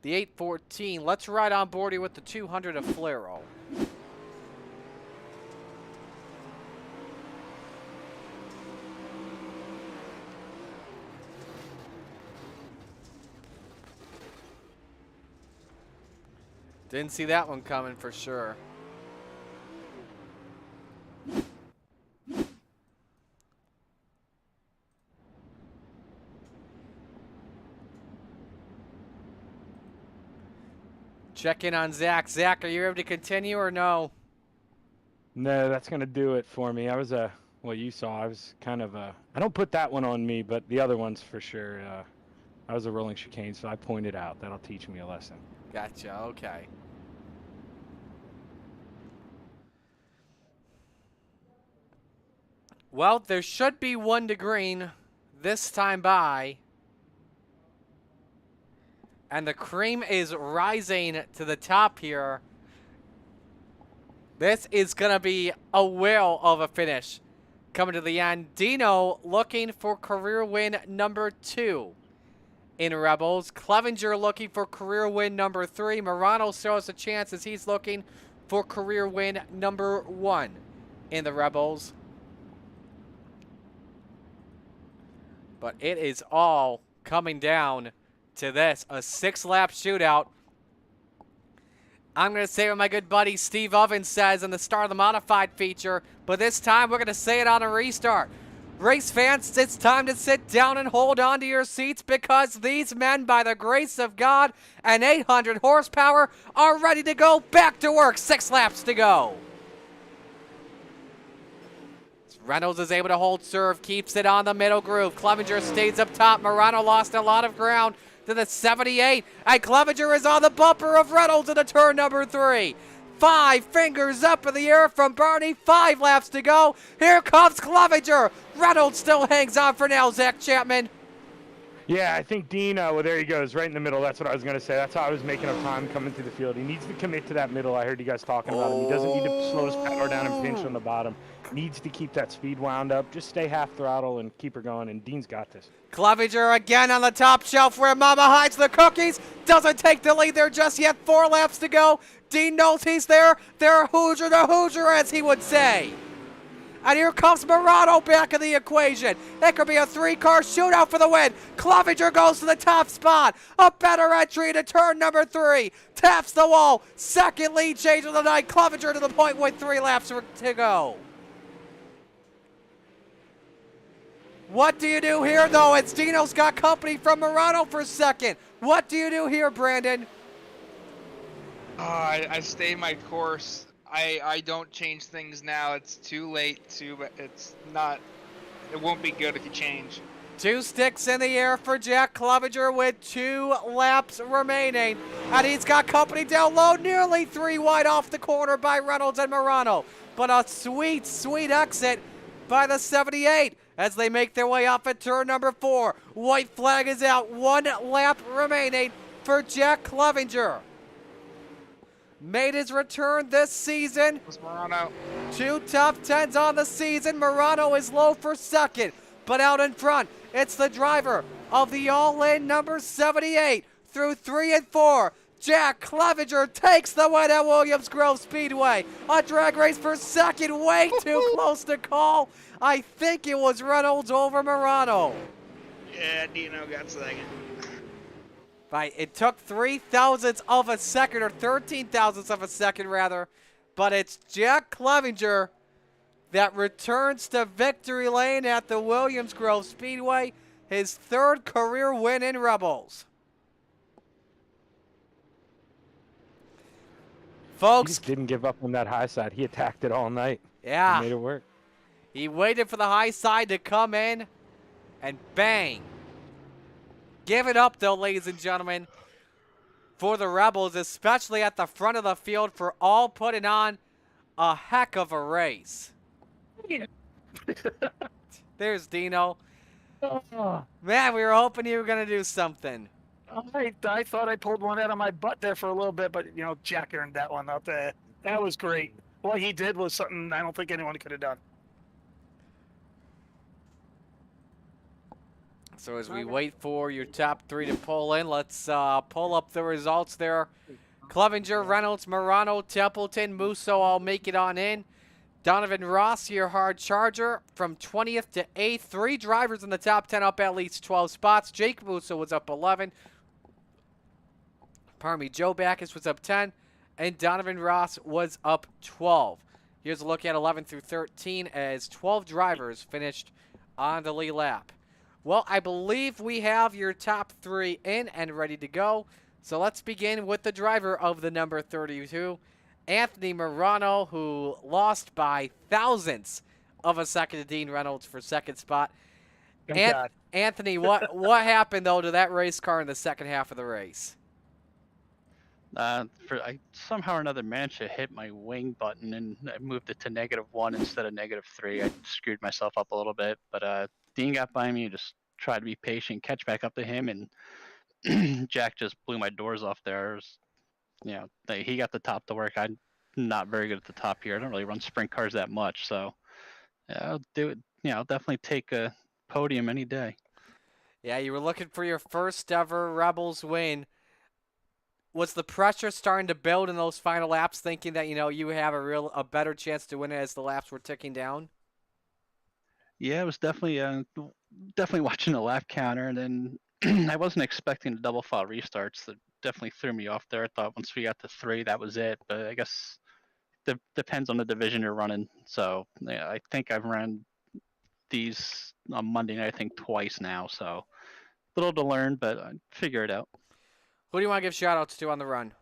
the 814. Let's ride on board here with the 200 of Flarrow. Didn't see that one coming for sure. Check in on Zach. Zach, are you able to continue or no? No, that's going to do it for me. I was well, you saw, I was kind of I don't put that one on me, but the other ones for sure. I was a rolling chicane, so I pointed out. That'll teach me a lesson. Gotcha, okay. Well, there should be one to green this time by. And the cream is rising to the top here. This is going to be a whale of a finish coming to the end. Dino looking for career win number 2 in Rebels. Clevenger looking for career win number 3. Morano shows a chance as he's looking for career win number 1 in the Rebels. But it is all coming down to this, a 6-lap shootout. I'm going to say what my good buddy Steve Ovens says in the start of the modified feature, but this time we're going to say it on a restart. Race fans, it's time to sit down and hold on to your seats because these men, by the grace of God and 800 horsepower, are ready to go back to work. 6 laps to go. Reynolds is able to hold serve, keeps it on the middle groove. Clevenger stays up top. Morano lost a lot of ground to the 78. And Clevenger is on the bumper of Reynolds into turn number 3. 5 fingers up in the air from Barney. 5 laps to go. Here comes Clevenger. Reynolds still hangs on for now, Zach Chapman. Yeah, I think Dean, well, there he goes, right in the middle. That's what I was going to say. That's how I was making up time coming through the field. He needs to commit to that middle. I heard you guys talking about him. He doesn't need to slow his power down and pinch on the bottom. Needs to keep that speed wound up. Just stay half throttle and keep her going, and Dean's got this. Clevenger again on the top shelf where Mama hides the cookies. Doesn't take the lead there just yet. 4 laps to go. Dean knows he's there. They're Hoosier to Hoosier, as he would say. And here comes Morano back in the equation. It could be a 3-car shootout for the win. Clevenger goes to the top spot. A better entry into turn number 3. Taps the wall. Second lead change of the night. Clevenger to the point with 3 laps to go. What do you do here, though? It's Dino's got company from Morano for second. What do you do here, Brandon? I stay my course. I don't change things now. It's too late but it's not. It won't be good if you change. 2 sticks in the air for Jack Clevenger with 2 laps remaining. And he's got company down low, nearly 3 wide off the corner by Reynolds and Morano. But a sweet, sweet exit by the 78 as they make their way up at turn number 4. White flag is out. 1 lap remaining for Jack Clevenger. Made his return this season. Was Morano. 2 top 10s on the season. Morano is low for second, but out in front, it's the driver of the all-in number 78 through 3 and 4. Jack Clevenger takes the win at Williams Grove Speedway. A drag race for second, way too close to call. I think it was Reynolds over Morano. Yeah, Dino got second. Right, it took 3 thousandths of a second, or 13 thousandths of a second, rather. But it's Jack Clevenger that returns to victory lane at the Williams Grove Speedway. His 3rd career win in Rebels. He Folks. just didn't give up on that high side. He attacked it all night. Yeah. He made it work. He waited for the high side to come in, and bang. Give it up, though, ladies and gentlemen, for the Rebels, especially at the front of the field, for all putting on a heck of a race. There's Dino. Oh, Man, we were hoping you were going to do something. I thought I pulled one out of my butt there for a little bit, but, Jack earned that one out there. That was great. What he did was something I don't think anyone could have done. So as we wait for your top three to pull in, let's pull up the results there. Clevenger, Reynolds, Morano, Templeton, Musso all make it on in. Donovan Ross, your hard charger, from 20th to 8th. 3 drivers in the top 10 up at least 12 spots. Jake Musso was up 11. Pardon me, Joe Backus was up 10. And Donovan Ross was up 12. Here's a look at 11 through 13 as 12 drivers finished on the lead lap. Well, I believe we have your top 3 in and ready to go. So let's begin with the driver of the number 32, Anthony Morano, who lost by thousandths of a second to Dean Reynolds for second spot. Thank God. Anthony, what happened, though, to that race car in the second half of the race? I somehow or another managed to hit my wing button and I moved it to -1 instead of -3. I screwed myself up a little bit, but Dean got by me, just tried to be patient, catch back up to him, and Jack just blew my doors off there. He got the top to work. I'm not very good at the top here. I don't really run sprint cars that much, so yeah, I'll do it. I'll definitely take a podium any day. Yeah, you were looking for your first ever Rebels win. Was the pressure starting to build in those final laps, thinking that you have a better chance to win it as the laps were ticking down? Yeah, it was definitely watching the lap counter, and then I wasn't expecting the double file restarts. That definitely threw me off there. I thought once we got to 3, that was it. But I guess it depends on the division you're running. So yeah, I think I've run these on Monday night, I think twice now. So a little to learn, but I figure it out. Who do you want to give shout-outs to on the run?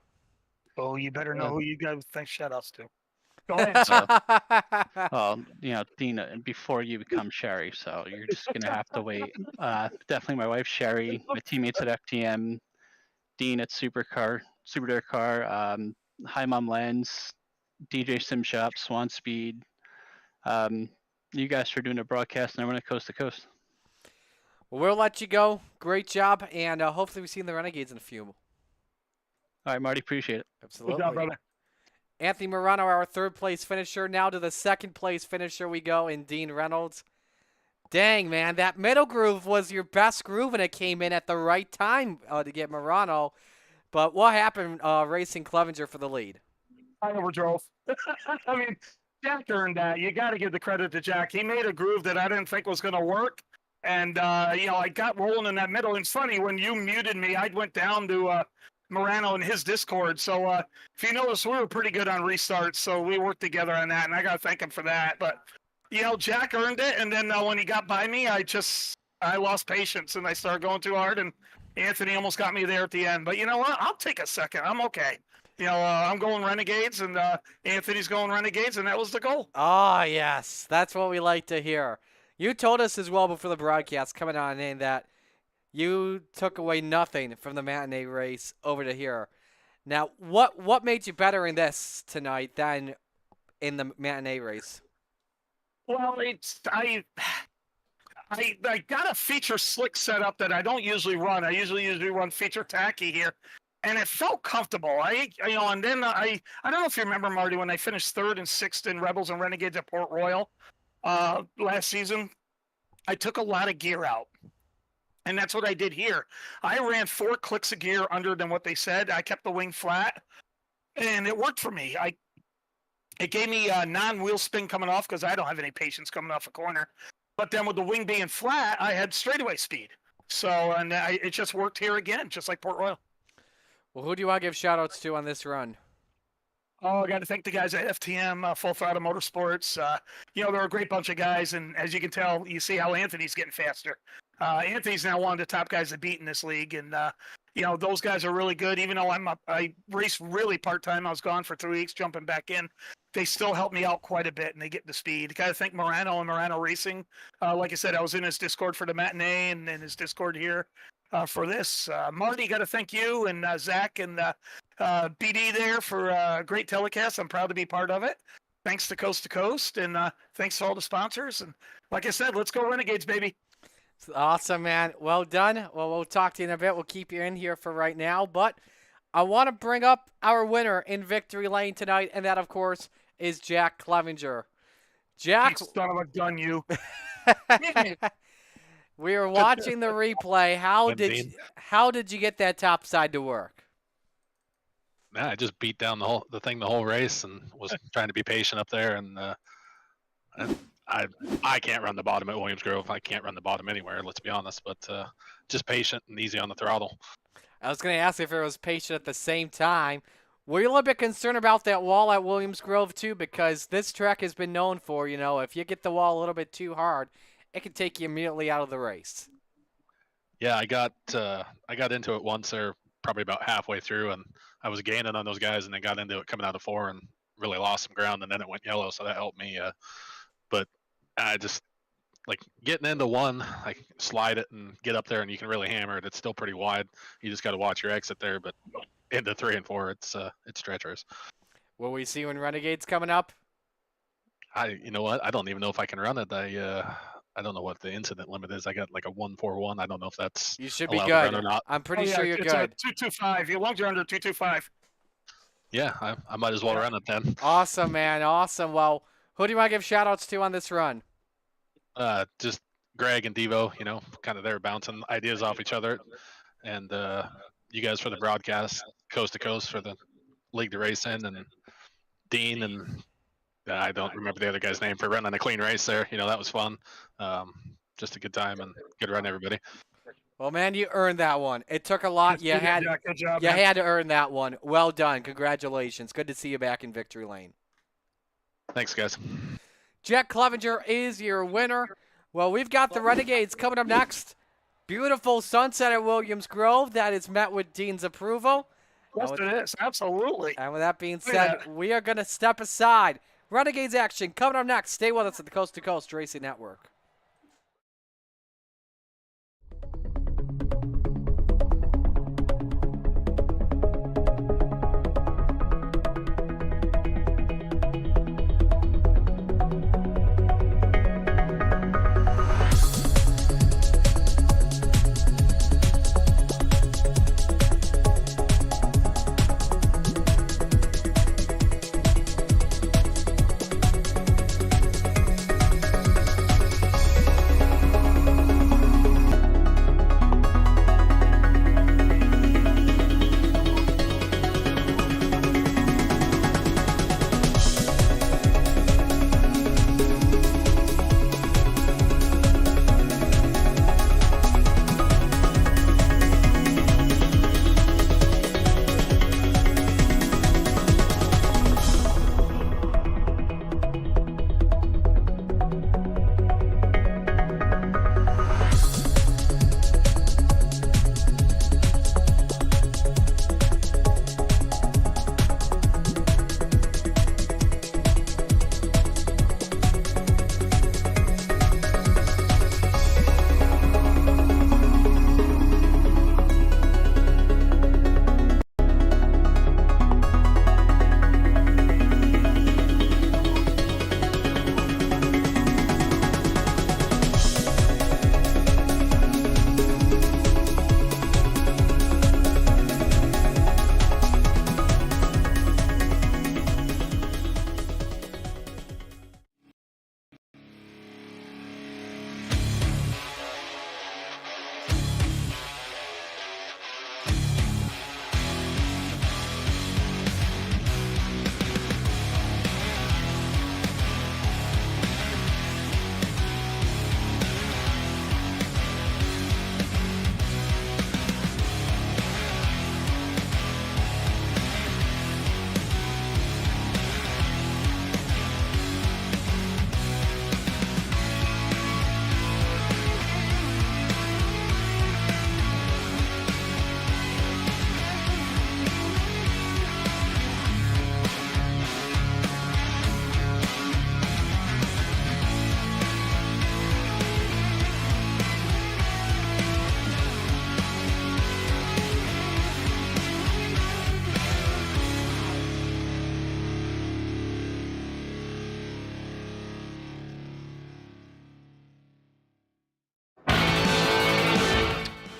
Oh, you better know who you guys think shout-outs to. Go ahead. Dina, and before you become Sherry, so you're just gonna have to wait. Definitely my wife Sherry, my teammates at FTM, Dean at Super Dare Car, Hi Mom Lens, DJ Sim Shop, Swan Speed. You guys for doing a broadcast and everyone at Coast to Coast. Well, we'll let you go. Great job, and hopefully we see the Renegades in a few. All right, Marty, appreciate it. Absolutely. Good job, brother. Anthony Morano, our third-place finisher. Now to the second-place finisher we go in Dean Reynolds. Dang, man, that middle groove was your best groove, and it came in at the right time to get Morano. But what happened racing Clevenger for the lead? I overdrove. I mean, Jack earned that. You got to give the credit to Jack. He made a groove that I didn't think was going to work. And, I got rolling in that middle. And it's funny, when you muted me, I went down to Morano and his Discord. So if you notice, we were pretty good on restarts. So we worked together on that, and I got to thank him for that. But, Jack earned it. And then when he got by me, I lost patience, and I started going too hard. And Anthony almost got me there at the end. But you know what? I'll take a second. I'm okay. I'm going Renegades, and Anthony's going Renegades, and that was the goal. Ah, yes. That's what we like to hear. You told us as well before the broadcast coming on in that you took away nothing from the matinee race over to here. Now, what made you better in this tonight than in the matinee race? Well, I got a feature slick setup that I don't usually run. I usually run feature tacky here. And it felt comfortable. And then I don't know if you remember, Marty, when I finished 3rd and 6th in Rebels and Renegades at Port Royal last season, I took a lot of gear out. And that's what I did here. I ran 4 clicks of gear under than what they said. I kept the wing flat, and it worked for me. It gave me a non-wheel spin coming off because I don't have any patience coming off a corner. But then with the wing being flat, I had straightaway speed. So, it just worked here again, just like Port Royal. Well, who do you want to give shout-outs to on this run? Oh, I got to thank the guys at FTM, Full Throttle Motorsports. They're a great bunch of guys, and as you can tell, you see how Anthony's getting faster. Anthony's now one of the top guys to beat in this league, and those guys are really good. Even though I race really part-time, I was gone for 3 weeks, jumping back in. They still help me out quite a bit, and they get the speed. Got to thank Morano and Morano Racing. Like I said, I was in his Discord for the matinee and in his Discord here for this. Marty, got to thank you and Zach and BD there for a great telecast. I'm proud to be part of it. Thanks to Coast, and thanks to all the sponsors. And like I said, let's go Renegades, baby. Awesome, man. Well done. Well, we'll talk to you in a bit. We'll keep you in here for right now. But I want to bring up our winner in Victory Lane tonight, and that, of course, is Jack Clevenger. Jack, You son of a gun, you. we were watching the replay. How did you get that top side to work? I just beat down the thing the whole race and was trying to be patient up there. And I can't run the bottom at Williams Grove. I can't run the bottom anywhere, let's be honest. But just patient and easy on the throttle. I was going to ask if it was patient at the same time. Were you a little bit concerned about that wall at Williams Grove too? Because this track has been known for, if you get the wall a little bit too hard, it can take you immediately out of the race. Yeah, I got into it once there, probably about halfway through, and I was gaining on those guys, and then got into it coming out of 4 and really lost some ground, and then it went yellow, so that helped me. But I just getting into 1, slide it and get up there, and you can really hammer it. It's still pretty wide. You just got to watch your exit there, but into 3 and 4, it's treacherous. Will we see you in Renegades coming up? You know what? I don't even know if I can run it. I don't know what the incident limit is. I got a 141. I don't know if that's you should be allowed good. to run or not. I'm pretty sure you're good. 225. Your lungs are under 225. Yeah, I might as well run it then. Awesome, man. Awesome. Well, who do you want to give shout outs to on this run? Just Greg and Devo, kind of they're bouncing ideas off each other. And you guys for the broadcast, Coast to Coast for the league to race in, and Dean and I don't remember the other guy's name for running a clean race there. That was fun. Just a good time and good run, everybody. Well, man, you earned that one. It took a lot. You had to earn that one. Well done. Congratulations. Good to see you back in Victory Lane. Thanks, guys. Jack Clevenger is your winner. Well, we've got the Renegades coming up next. Beautiful sunset at Williams Grove. That is met with Dean's approval. Yes, it is. Absolutely. And with that being said, we are going to step aside. Renegades action coming up next. Stay with us at the Coast to Coast Racing Network.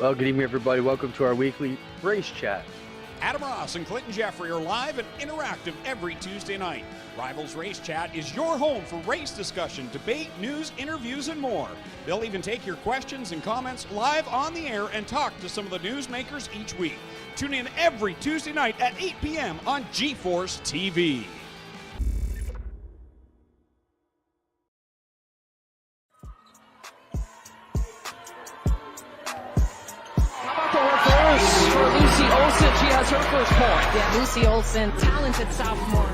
Well, good evening, everybody. Welcome to our weekly race chat. Adam Ross and Clinton Jeffrey are live and interactive every Tuesday night. Rivals Race Chat is your home for race discussion, debate, news, interviews, and more. They'll even take your questions and comments live on the air and talk to some of the newsmakers each week. Tune in every Tuesday night at 8 p.m. on GeForce TV. For Lucy Olson, she has her first point. Yeah, Lucy Olson, talented sophomore.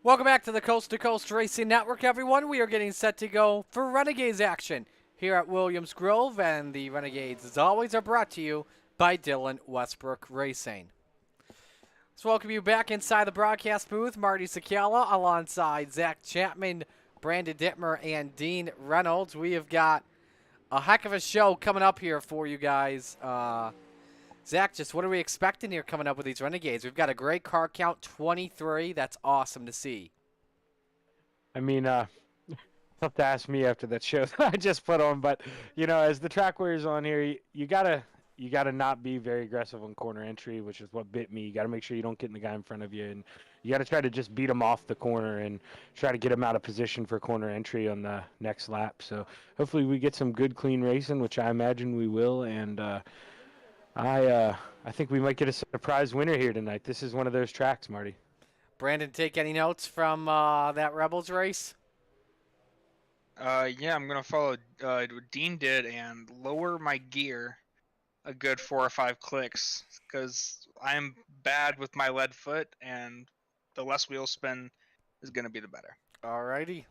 Welcome back to the Coast to Coast Racing Network, everyone. We are getting set to go for Renegades action here at Williams Grove, and the Renegades, as always, are brought to you by Dylan Westbrook Racing. Let's welcome you back inside the broadcast booth. Marty Sakala alongside Zach Chapman, Brandon Dittmer, and Dean Reynolds. We have got a heck of a show coming up here for you guys. Zach, just what are we expecting here coming up with these Renegades? We've got a great car count, 23. That's awesome to see. I mean, tough to ask me after that show that I just put on, but you know, as the track wears on here, you gotta not be very aggressive on corner entry, which is what bit me. You gotta make sure you don't get in the guy in front of you, and you gotta try to just beat him off the corner and try to get him out of position for corner entry on the next lap. So hopefully we get some good, clean racing, which I imagine we will, and I think we might get a surprise winner here tonight. This is one of those tracks, Marty. Brandon, take any notes from that Rebels race? Yeah, I'm gonna follow what Dean did and lower my gear a good 4 or 5 clicks because I'm bad with my lead foot, and the less wheel spin is gonna be the better. Alrighty.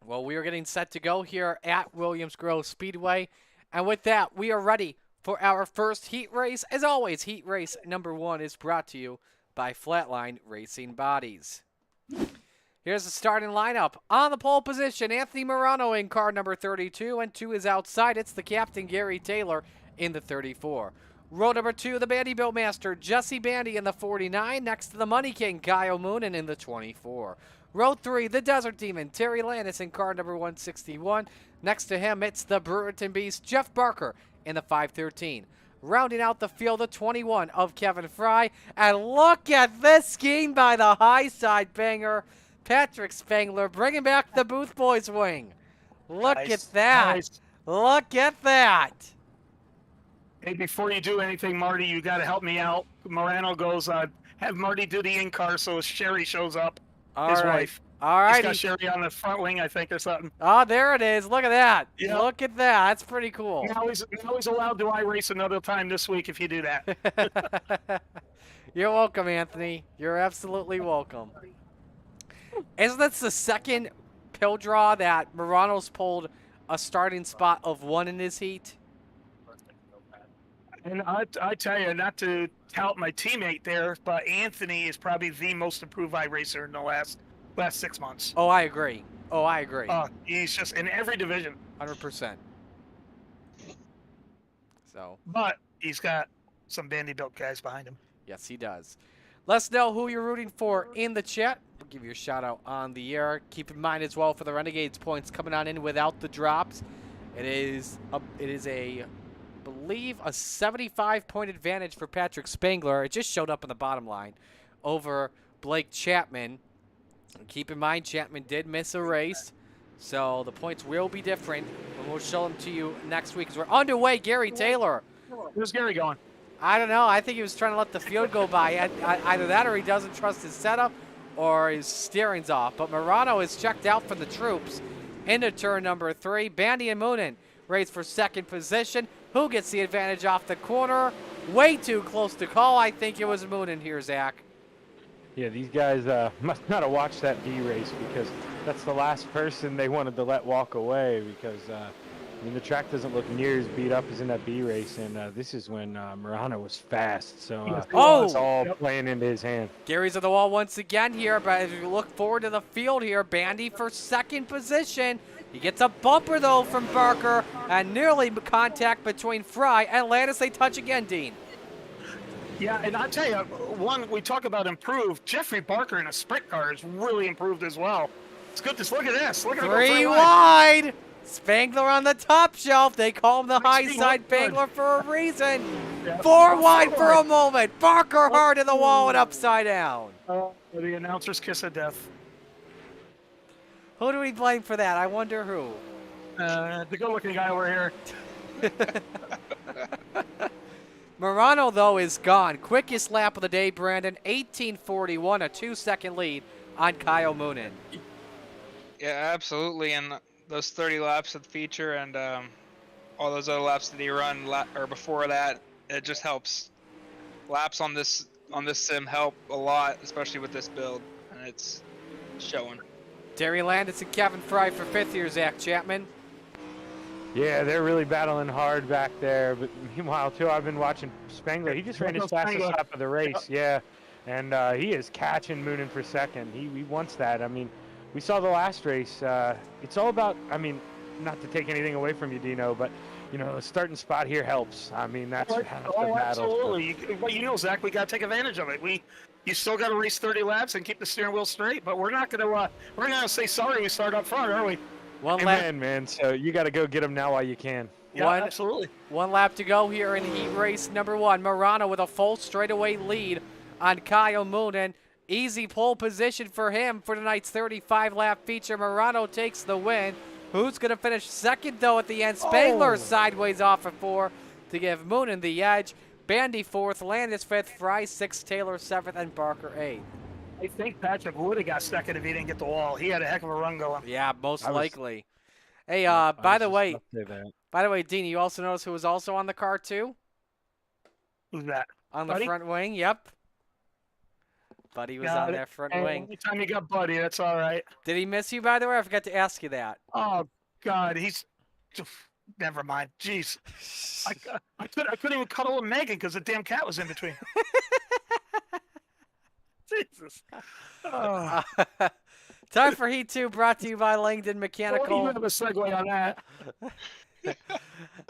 Well, we are getting set to go here at Williams Grove Speedway, and with that, we are ready for our first heat race. As always, heat race number 1 is brought to you by Flatline Racing Bodies. Here's the starting lineup. On the pole position, Anthony Morano in car number 32, and 2 is outside. It's the captain, Gary Taylor, in the 34. Row number 2, the Bandy Buildmaster, Jesse Bandy in the 49. Next to the Money King, Kyle Moonen in the 24. Row 3, the Desert Demon, Terry Landis in car number 161. Next to him, it's the Brewerton Beast, Jeff Barker in the 513. Rounding out the field, the 21 of Kevin Fry. And look at this scheme by the high side banger, Patrick Spangler, bringing back the Booth Boys wing. Look at that. Nice. Look at that. Hey, before you do anything, Marty, you got to help me out. Morano goes, have Marty do the in-car so Sherry shows up, his wife. All right. He's got Sherry on the front wing, I think, or something. Oh, there it is. Look at that. Yep. Look at that. That's pretty cool. Now he's allowed to iRace another time this week if you do that. You're welcome, Anthony. You're absolutely welcome. Isn't this the second pill draw that Morano's pulled a starting spot of 1 in his heat? And I tell you, not to tout my teammate there, but Anthony is probably the most improved iRacer in the last 6 months. Oh, I agree. He's just in every division. 100%. So. But he's got some bandy built guys behind him. Yes, he does. Let us know who you're rooting for in the chat. We'll give you a shout out on the air. Keep in mind as well for the Renegades points coming on in without the drops. It is a believe a 75-point advantage for Patrick Spangler. It just showed up on the bottom line over Blake Chapman. And keep in mind, Chapman did miss a race, so the points will be different, and we'll show them to you next week. As we're underway, Gary Taylor. Where's Gary going? I don't know. I think he was trying to let the field go by. Either that or he doesn't trust his setup or his steering's off. But Morano is checked out from the troops into turn number 3. Bandy and Moonen race for second position. Who gets the advantage off the corner? Way too close to call. I think it was Moonen here, Zach. Yeah, these guys must not have watched that B race because that's the last person they wanted to let walk away because, I mean, the track doesn't look near as beat up as in that B race, and this is when Morano was fast, so it's all playing into his hand. Gary's on the wall once again here, but as we look forward to the field here, Bandy for second position. He gets a bumper, though, from Barker, and nearly contact between Fry and Landis. They touch again, Dean. Yeah, and I'll tell you, one, we talk about improved. Jeffrey Barker in a sprint car has really improved as well. It's good to look at this. Look at 3 wide. Spangler on the top shelf. They call him the high side Spangler for a reason. Yeah. 4 wide for a moment. Barker hard in the wall and upside down. The announcer's kiss of death. Who do we blame for that? I wonder who. The good-looking guy over here. Morano, though, is gone. Quickest lap of the day, Brandon. 18:41, a 2-second lead on Kyle Moonen. Yeah, absolutely. And those 30 laps of the feature and all those other laps that he run or before that, it just helps. Laps on this sim help a lot, especially with this build, and it's showing. Terry Landis and Kevin Fry for 5th year, Zach Chapman. Yeah, they're really battling hard back there. But meanwhile, too, I've been watching Spangler. He just ran his fastest lap of the race, yeah. And he is catching Moonen for second. He wants that. I mean, we saw the last race. It's all about, I mean, not to take anything away from you, Dino, but, you know, the starting spot here helps. I mean, that's half the battle. Absolutely. Well, you know, Zach, we got to take advantage of it. You still got to race 30 laps and keep the steering wheel straight, but we're not going to say sorry we start up front, are we? Amen, man. So you got to go get them now while you can. Yeah, absolutely. 1 lap to go here in heat race number 1. Morano with a full straightaway lead on Kyle Moonen. Easy pole position for him for tonight's 35-lap feature. Morano takes the win. Who's going to finish second, though, at the end? Spangler sideways off at 4 to give Moonen the edge. Bandy 4th, Landis 5th, Fry 6th, Taylor 7th, and Barker 8th. I think Patrick would have got second if he didn't get the wall. He had a heck of a run going. Yeah, most likely. Hey, by the way, Dean, you also notice who was also on the car too? Who's that? On the front wing, yep. Buddy was on that front wing. Anytime you got Buddy, that's all right. Did he miss you, by the way? I forgot to ask you that. Oh, God, he's... Never mind. Jeez. I couldn't even cuddle with Megan because the damn cat was in between. Jesus. Oh. Time for Heat 2, brought to you by Langdon Mechanical. You have a segue on that.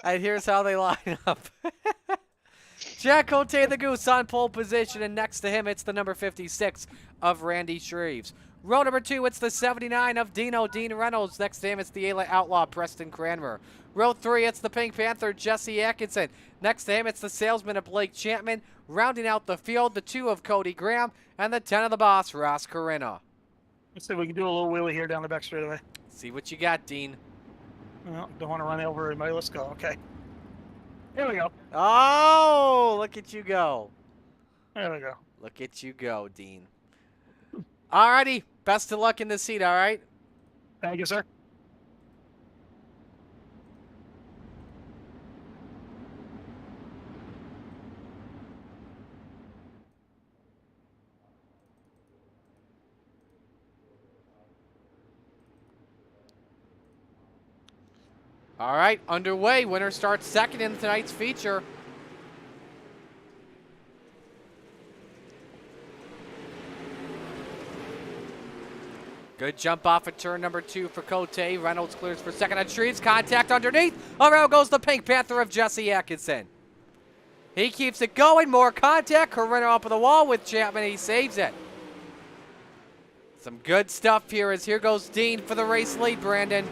And here's how they line up. Jack Cote the Goose on pole position, and next to him, it's the number 56 of Randy Shreves. Row number 2, it's the 79 of Dean Reynolds. Next to him, it's the Ayla Outlaw, Preston Cranmer. Row 3, it's the Pink Panther, Jesse Atkinson. Next to him, it's the Salesman of Blake Chapman. Rounding out the field, the 2 of Cody Graham, and the 10 of the Boss, Ross Corinna. Let's see if we can do a little wheelie here down the back straightaway. See what you got, Dean. Well, don't want to run over anybody. Let's go. Okay. Here we go. Oh, look at you go. There we go. Look at you go, Dean. Alrighty, best of luck in the seat, all right? Thank you, sir. All right, underway. Winner starts second in tonight's feature. Good jump off at turn number 2 for Cote. Reynolds clears for second on Shreves. Contact underneath. Around goes the Pink Panther of Jesse Atkinson. He keeps it going. More contact. Corinna up on the wall with Chapman. He saves it. Some good stuff here as here goes Dean for the race lead, Brandon.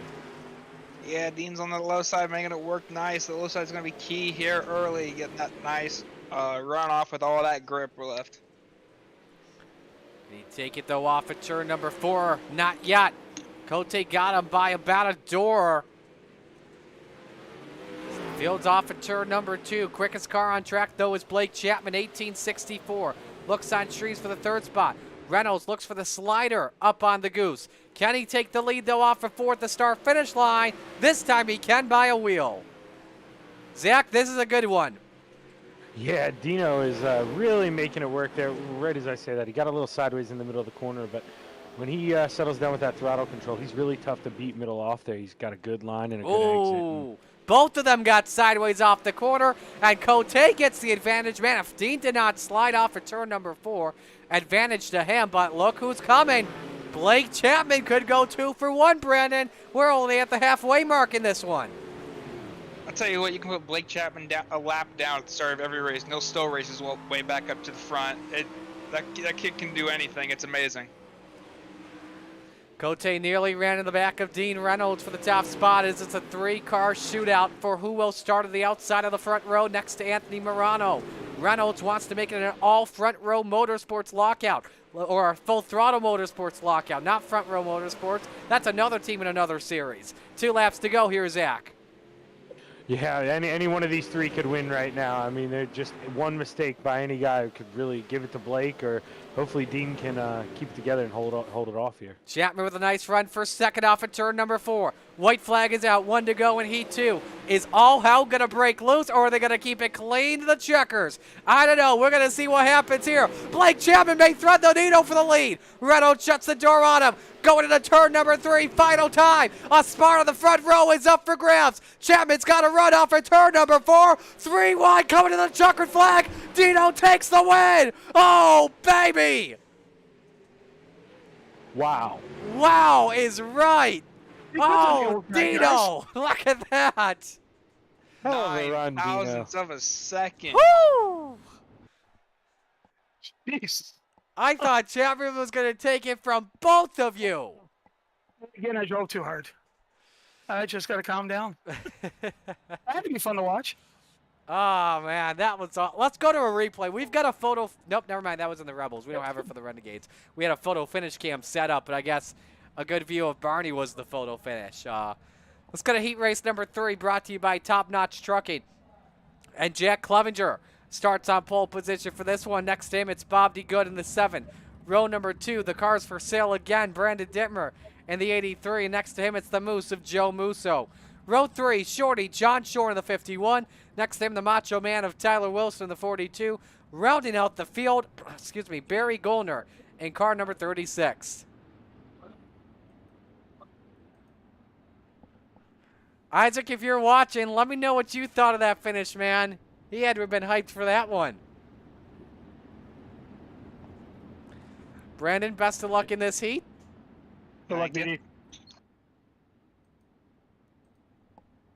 Yeah, Dean's on the low side, making it work nice. The low side's going to be key here early, getting that nice run off with all that grip left. He take it though off at turn number 4. Not yet. Cote got him by about a door. Fields off at turn number 2. Quickest car on track though is Blake Chapman, 1864. Looks on Shreves for the 3rd spot. Reynolds looks for the slider up on the Goose. Can he take the lead though off for 4th, the start-finish line? This time he can by a wheel. Zach, this is a good one. Yeah, Dino is really making it work there. Right as I say that, he got a little sideways in the middle of the corner, but when he settles down with that throttle control, he's really tough to beat middle off there. He's got a good line and a good exit. Ooh, both of them got sideways off the corner, and Cote gets the advantage. Man, if Dean did not slide off at turn number 4, advantage to him, but look who's coming. Blake Chapman could go 2 for 1, Brandon. We're only at the halfway mark in this one. I'll tell you what, you can put Blake Chapman down, a lap down at the start of every race. No still races way back up to the front. That kid can do anything. It's amazing. Cote nearly ran in the back of Dean Reynolds for the top spot as it's a 3-car shootout for who will start at the outside of the front row next to Anthony Morano. Reynolds wants to make it an all-front row motorsports lockout, or a full throttle motorsports lockout, not front row motorsports. That's another team in another series. 2 laps to go. Here's Zach. Yeah, any one of these 3 could win right now. I mean, they're just one mistake by any guy who could really give it to Blake, or hopefully Dean can keep it together and hold it off here. Chapman with a nice run for second off at turn number 4. White flag is out, 1 to go in heat 2. Is all hell going to break loose, or are they going to keep it clean to the checkers? I don't know. We're going to see what happens here. Blake Chapman may thread the needle for the lead. Reynolds shuts the door on him. Going into turn number 3, final time. A spot on the front row is up for grabs. Chapman's got a run off at turn number 4. 3 wide coming to the checkered flag. Dino takes the win. Oh, baby. Wow. Wow is right. Oh, Dino. Look at that. Hell of a run, 9 Dino. thousandths of a second. Woo! Jeez. I thought Chapman was going to take it from both of you. Again, I drove too hard. I just got to calm down. That had to be fun to watch. Oh, man, that was all. Let's go to a replay. We've got a photo. Nope, never mind. That was in the Rebels. We don't have it for the Renegades. We had a photo finish cam set up, but I guess a good view of Barney was the photo finish. Let's go to heat race number 3, brought to you by Top Notch Trucking. And Jack Clevenger starts on pole position for this one. Next to him, it's Bob D. Good in the 7. Row number 2, the car's for sale again. Brandon Dittmer in the 83. Next to him, it's the Moose of Joe Musso. Row 3, Shorty, John Shore in the 51. Next to him, the Macho Man of Tyler Wilson in the 42. Rounding out the field, Barry Goldner in car number 36. Isaac, if you're watching, let me know what you thought of that finish, man. He had to have been hyped for that one. Brandon, best of luck in this heat. Good luck, Didi.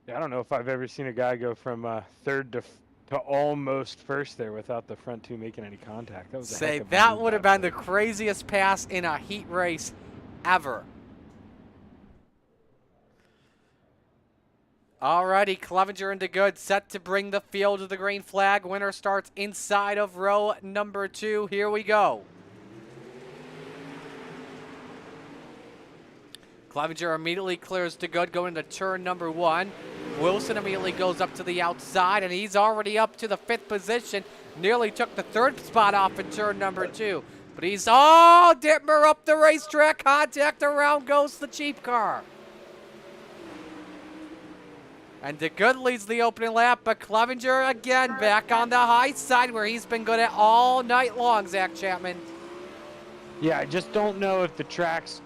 Yeah, I don't know if I've ever seen a guy go from 3rd to to almost first there without the front two making any contact. That was a Say, heck of a that move would have by been the craziest pass in a heat race ever. Alrighty, Clevenger into good, set to bring the field to the green flag. Winner starts inside of row number 2. Here we go. Clevenger immediately clears to good, going into turn number 1. Wilson immediately goes up to the outside, and he's already up to the 5th position. Nearly took the 3rd spot off in turn number 2. But he's, Dittmer up the racetrack, contact around goes the cheap car. And DeGood leads the opening lap, but Clevenger again back on the high side where he's been good at all night long, Zach Chapman. Yeah, I just don't know if the track's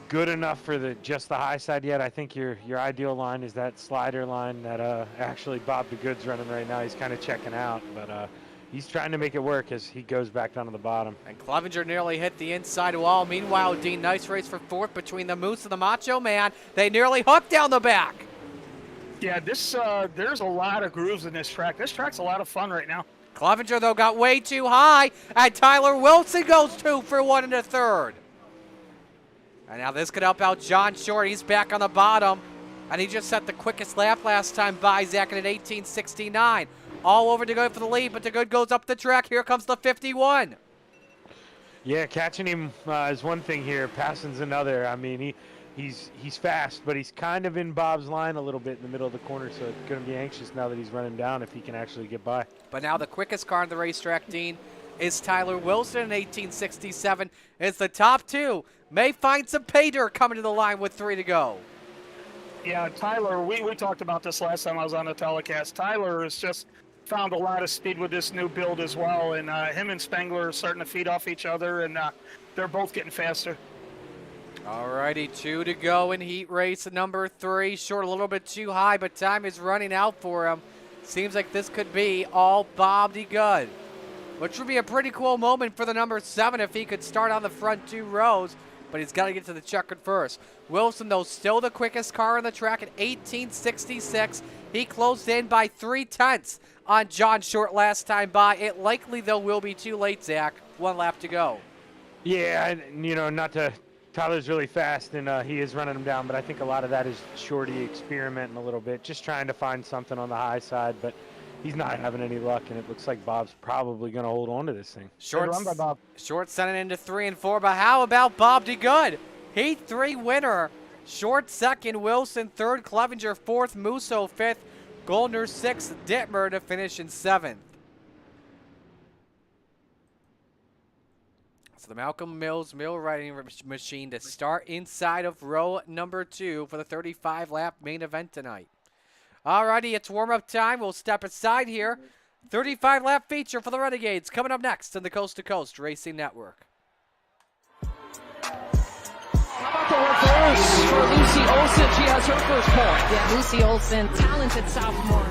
good enough for just the high side yet. I think your ideal line is that slider line that actually Bob DeGood's running right now. He's kind of checking out, but he's trying to make it work as he goes back down to the bottom. And Clevenger nearly hit the inside wall. Meanwhile, Dean, nice race for 4th between the Moose and the Macho Man. They nearly hooked down the back. Yeah, there's a lot of grooves in this track. This track's a lot of fun right now. Clevenger, though, got way too high, and Tyler Wilson goes 2 for 1 in the 3rd. And now this could help out John Short. He's back on the bottom, and he just set the quickest lap last time by Zach at 18:69. All over DeGood for the lead, but DeGood goes up the track. Here comes the 51. Yeah, catching him is one thing here. Passing's another. I mean, he's fast, but he's kind of in Bob's line a little bit in the middle of the corner, so it's going to be anxious now that he's running down if he can actually get by. But now the quickest car on the racetrack, Dean, is Tyler Wilson in 18:67. It's the top 2. May find some pay dirt coming to the line with 3 to go. Yeah, Tyler, we talked about this last time I was on the telecast. Tyler has just found a lot of speed with this new build as well, and him and Spengler are starting to feed off each other, and they're both getting faster. Alrighty, 2 to go in heat race number 3. Short a little bit too high, but time is running out for him. Seems like this could be all Bob DeGood, which would be a pretty cool moment for the number 7 if he could start on the front 2 rows, but he's got to get to the checkered first. Wilson, though, still the quickest car on the track at 18:66. He closed in by 3/10 on John Short last time by. It likely, though, will be too late, Zach. 1 lap to go. Yeah, and, Tyler's really fast, and he is running him down, but I think a lot of that is Shorty experimenting a little bit, just trying to find something on the high side, but he's not having any luck, and it looks like Bob's probably going to hold on to this thing. Good run by Bob. Short sending into 3 and 4, but how about Bob DeGood? Heat 3 winner. Short 2nd, Wilson 3rd, Clevenger 4th, Musso 5th, Goldner 6th, Dittmer to finish in 7th. So the Malcolm Mills mill riding machine to start inside of row number 2 for the 35-lap main event tonight. Alrighty, it's warm-up time. We'll step aside here. 35-lap feature for the Renegades coming up next on the Coast to Coast Racing Network. How about the reverse for Lucy Olsen? She has her first point. Yeah, Lucy Olsen, talented sophomore.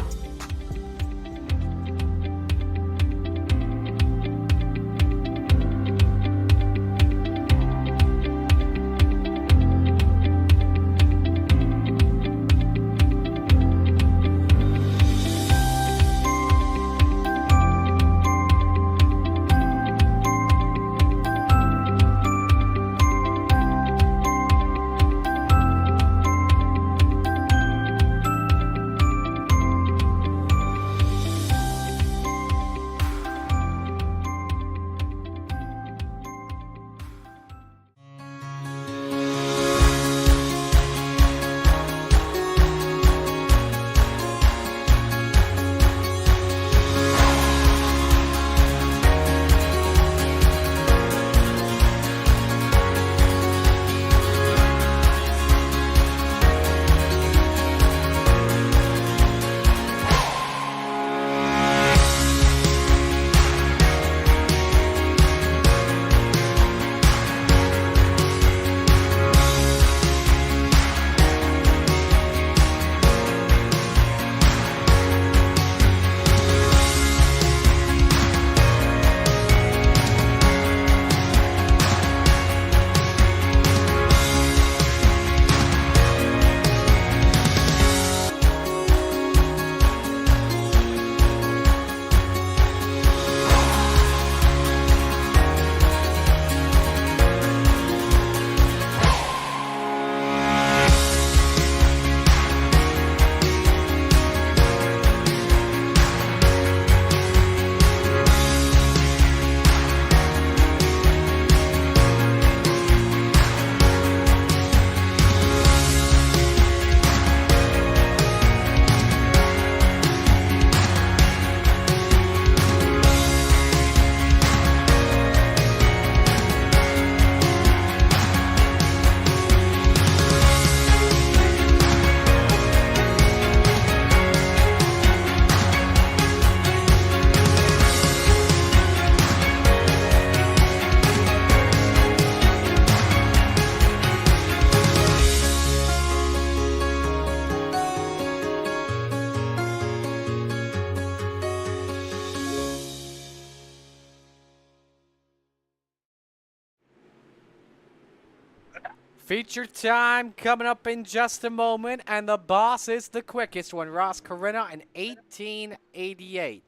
Feature time coming up in just a moment, and the boss is the quickest one, Ross Corinna in 1888.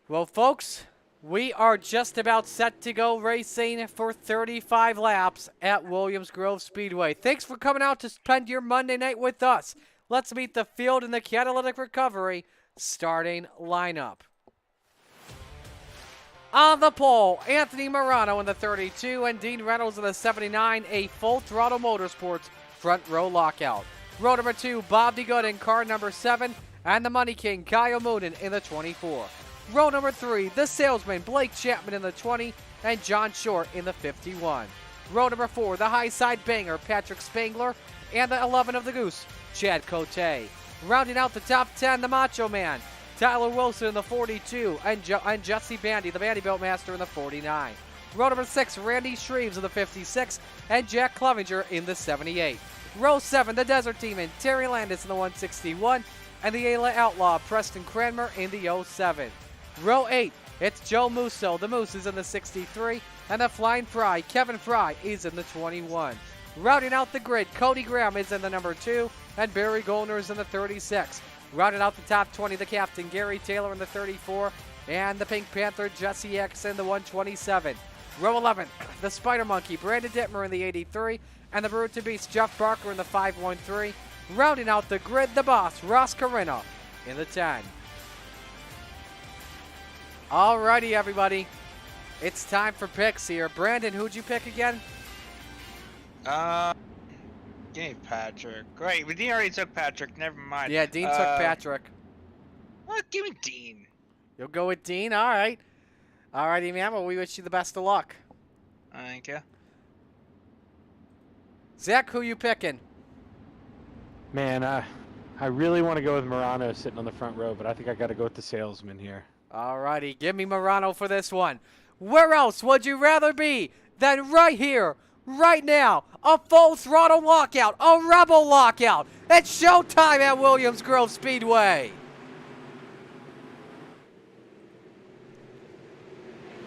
Well, folks, we are just about set to go racing for 35 laps at Williams Grove Speedway. Thanks for coming out to spend your Monday night with us. Let's meet the field in the catalytic recovery starting lineup. On the pole, Anthony Morano in the 32 and Dean Reynolds in the 79, a Full Throttle Motorsports front row lockout. Row number 2, Bob DeGood in car number 7, and the Money King, Kyle Moonen in the 24. Row number 3, the Salesman, Blake Chapman in the 20, and John Short in the 51. Row number 4, the High Side Banger, Patrick Spangler, and the 11 of the Goose, Chad Cote. Rounding out the top 10, the Macho Man, Tyler Wilson in the 42, and Jesse Bandy, the Vanderbilt Master, in the 49. Row number 6, Randy Shreves in the 56, and Jack Clevenger in the 78. Row 7, the Desert Demon, Terry Landis in the 161, and the Ayla Outlaw, Preston Cranmer in the 07. Row 8, it's Joe Musso, the Moose is in the 63, and the Flying Fry, Kevin Fry, is in the 21. Rounding out the grid, Cody Graham is in the number 2, and Barry Goldner is in the 36. Rounding out the top 20, the captain, Gary Taylor in the 34, and the Pink Panther, Jesse X in the 127. Row 11, the Spider Monkey, Brandon Dittmer in the 83, and the Brute to Beast, Jeff Barker in the 513. Rounding out the grid, the boss, Ross Corinna in the 10. Alrighty, everybody. It's time for picks here. Brandon, who'd you pick again? Give me Patrick. Wait, but Dean already took Patrick. Never mind. Yeah, Dean took Patrick. What? Give me Dean. You'll go with Dean? All right. All righty, man. Well, we wish you the best of luck. Thank you. Zach, who you picking? Man, I really want to go with Morano sitting on the front row, but I think I got to go with the Salesman here. All righty. Give me Morano for this one. Where else would you rather be than right here, right now? A Full Throttle lockout, a Rebel lockout. It's showtime at Williams Grove Speedway.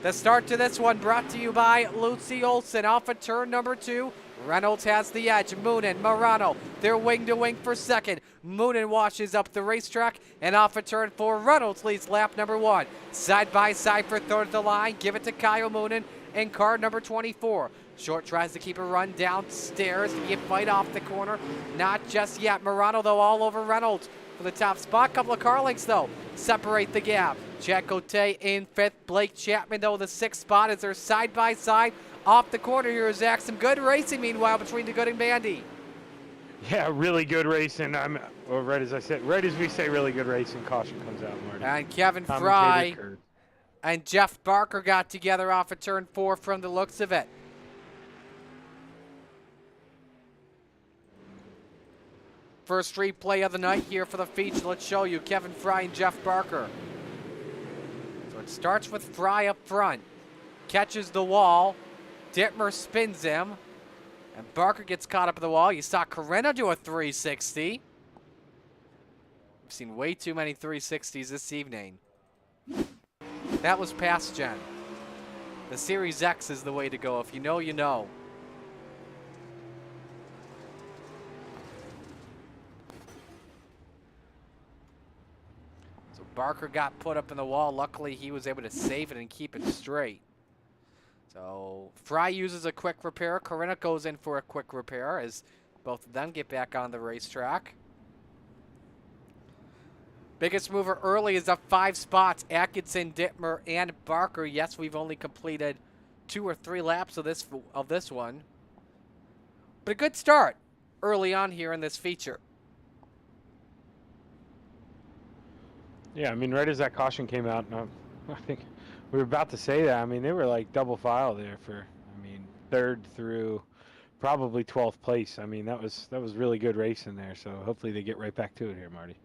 The start to this one brought to you by Lucy Olson off of turn number 2. Reynolds has the edge. Moonen, Morano, they're wing to wing for second. Moonen washes up the racetrack, and off of turn 4, Reynolds leads lap number 1. Side by side for third of the line. Give it to Kyle Moonen in car number 24. Short tries to keep a run downstairs. You fight off the corner. Not just yet. Morano, though, all over Reynolds for the top spot. Couple of car lengths, though, separate the gap. Chad Cote in 5th. Blake Chapman, though, the 6th spot as they're side by side. Off the corner here is Zach. Some good racing, meanwhile, between DeGood and Bandy. Yeah, really good racing. Right as I said, right as we say really good racing, caution comes out, Marty. And Kevin Fry and Jeff Barker got together off of turn 4 from the looks of it. First replay of the night here for the feature. Let's show you Kevin Fry and Jeff Barker. So it starts with Fry up front. Catches the wall. Dittmer spins him. And Barker gets caught up in the wall. You saw Corinna do a 360. We've seen way too many 360s this evening. That was past gen. The Series X is the way to go. If you know, you know. So Barker got put up in the wall. Luckily, he was able to save it and keep it straight. So Fry uses a quick repair. Corinna goes in for a quick repair as both of them get back on the racetrack. Biggest mover early is up 5 spots. Atkinson, Dittmer, and Barker. Yes, we've only completed 2 or 3 laps of this one. But a good start early on here in this feature. Yeah, I mean, right as that caution came out, I think we were about to say that. I mean, they were like double file there for, 3rd through probably 12th place. I mean, that was really good racing there. So hopefully they get right back to it here, Marty.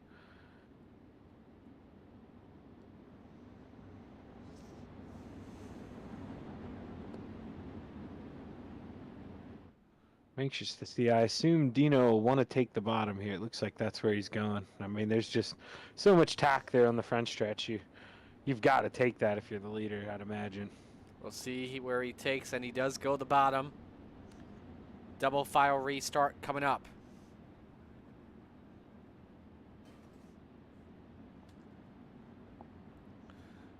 Anxious to see. I assume Dino will want to take the bottom here. It looks like that's where he's going. I mean, there's just so much tack there on the front stretch. You've got to take that if you're the leader, I'd imagine. We'll see where he takes, and he does go the bottom. double file restart coming up.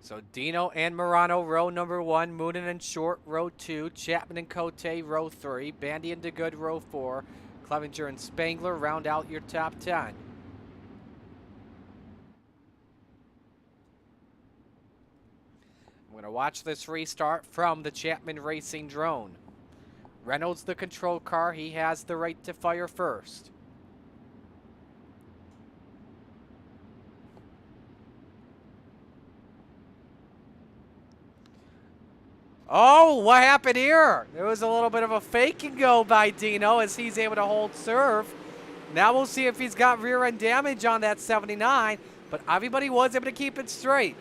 So Dino and Morano, row number 1. Moonen and Short, row 2. Chapman and Cote, row 3. Bandy and DeGood, row 4. Clevenger and Spangler round out your top 10. I'm going to watch this restart from the Chapman Racing drone. Reynolds the control car. He has the right to fire first. Oh, what happened here? There was a little bit of a fake and go by Dino as he's able to hold serve. Now we'll see if he's got rear end damage on that 79, but everybody was able to keep it straight.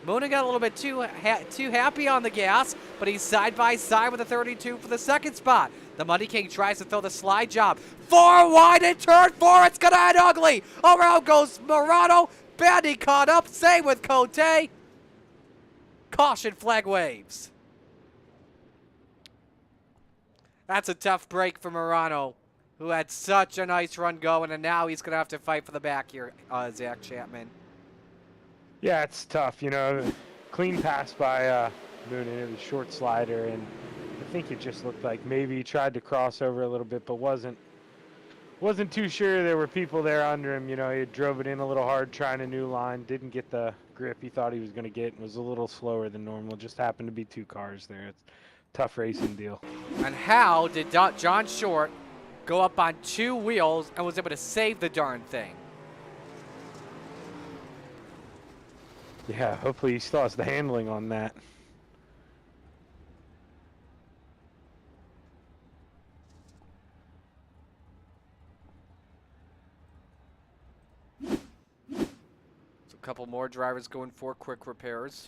Moonen got a little bit too happy on the gas, but he's side by side with the 32 for the second spot. The Money King tries to throw the slide job. 4 wide in turn 4. It's going to end ugly. Around goes Morano. Bandy caught up. Same with Cote. Caution flag waves. That's a tough break for Morano, who had such a nice run going, and now he's going to have to fight for the back here, Zach Chapman. Yeah, it's tough, you know. Clean pass by Moonen. It was a short slider, and I think it just looked like maybe he tried to cross over a little bit, but wasn't too sure there were people there under him. You know, he drove it in a little hard, trying a new line, didn't get the grip he thought he was going to get, and was a little slower than normal. Just happened to be 2 cars there. It's a tough racing deal. And how did John Short go up on 2 wheels and was able to save the darn thing? Yeah, hopefully he still has the handling on that. So a couple more drivers going for quick repairs.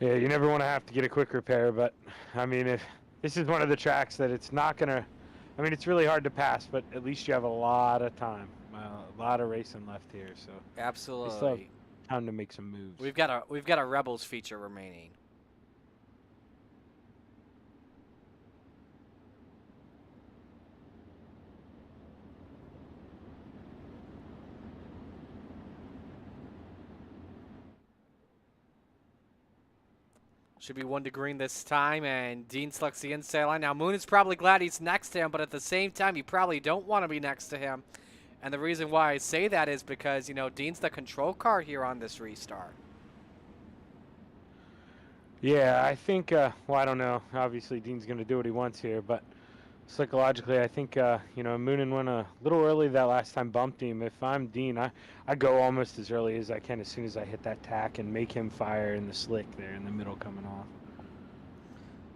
Yeah, you never want to have to get a quick repair, but I mean, if this is one of the tracks that it's not gonna, I mean, it's really hard to pass, but at least you have a lot of time, a lot of racing left here, so Absolutely. we still have time to make some moves. We've got a Rebels feature remaining. Should be 1 to green this time, and Dean selects the inside line. Now, Moon is probably glad he's next to him, but at the same time, you probably don't want to be next to him. And the reason why I say that is because, you know, Dean's the control car here on this restart. Yeah, I think, well, I don't know. Obviously, Dean's going to do what he wants here, but psychologically, I think, you know, Moonen went a little early that last time, bumped him. If I'm Dean, I go almost as early as I can as soon as I hit that tack and make him fire in the slick there in the middle coming off.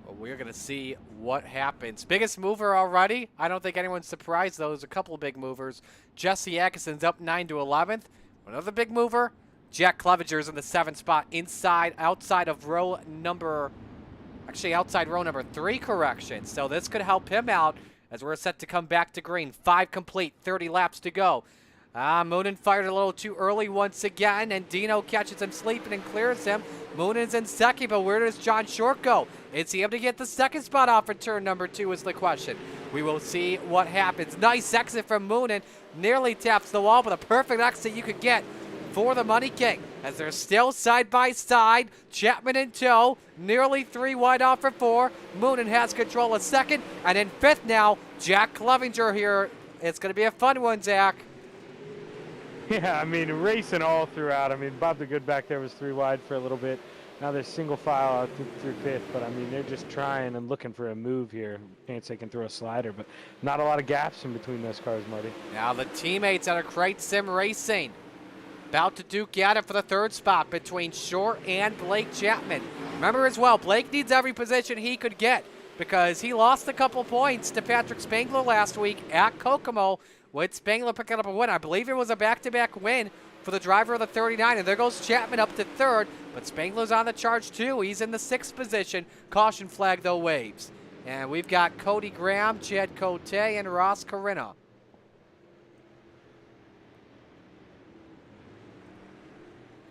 Well, we're going to see what happens. Biggest mover already. I don't think anyone's surprised, though. There's a couple of big movers. Jesse Atkinson's up 9 to 11th. Another big mover. Jack Clevenger's in the 7th spot outside of row number... Actually, outside row number 3, correction. So this could help him out as we're set to come back to green. 5 complete, 30 laps to go. Moonen fired a little too early once again, and Dino catches him sleeping and clears him. Moonen's in second, but where does John Short go? Is he able to get the 2nd spot off for turn number 2 is the question. We will see what happens. Nice exit from Moonen. Nearly taps the wall, but a perfect exit you could get for the Money King, as they're still side by side. Chapman in tow, nearly 3 wide off for 4. Moonen has control of 2nd, and in 5th now, Jack Clevenger here. It's going to be a fun one, Zach. Yeah, I mean, racing all throughout. I mean, Bob the Good back there was 3 wide for a little bit. Now they're single file out through 5th, but I mean, they're just trying and looking for a move here. Chance they can throw a slider, but not a lot of gaps in between those cars, Marty. Now the teammates out of Crate Sim Racing about to duke at it for the 3rd spot between Short and Blake Chapman. Remember as well, Blake needs every position he could get because he lost a couple points to Patrick Spangler last week at Kokomo, with Spangler picking up a win. I believe it was a back-to-back win for the driver of the 39, and there goes Chapman up to 3rd, but Spangler's on the charge too. He's in the 6th position. Caution flag, though, waves. And we've got Cody Graham, Chad Cote, and Ross Corinna.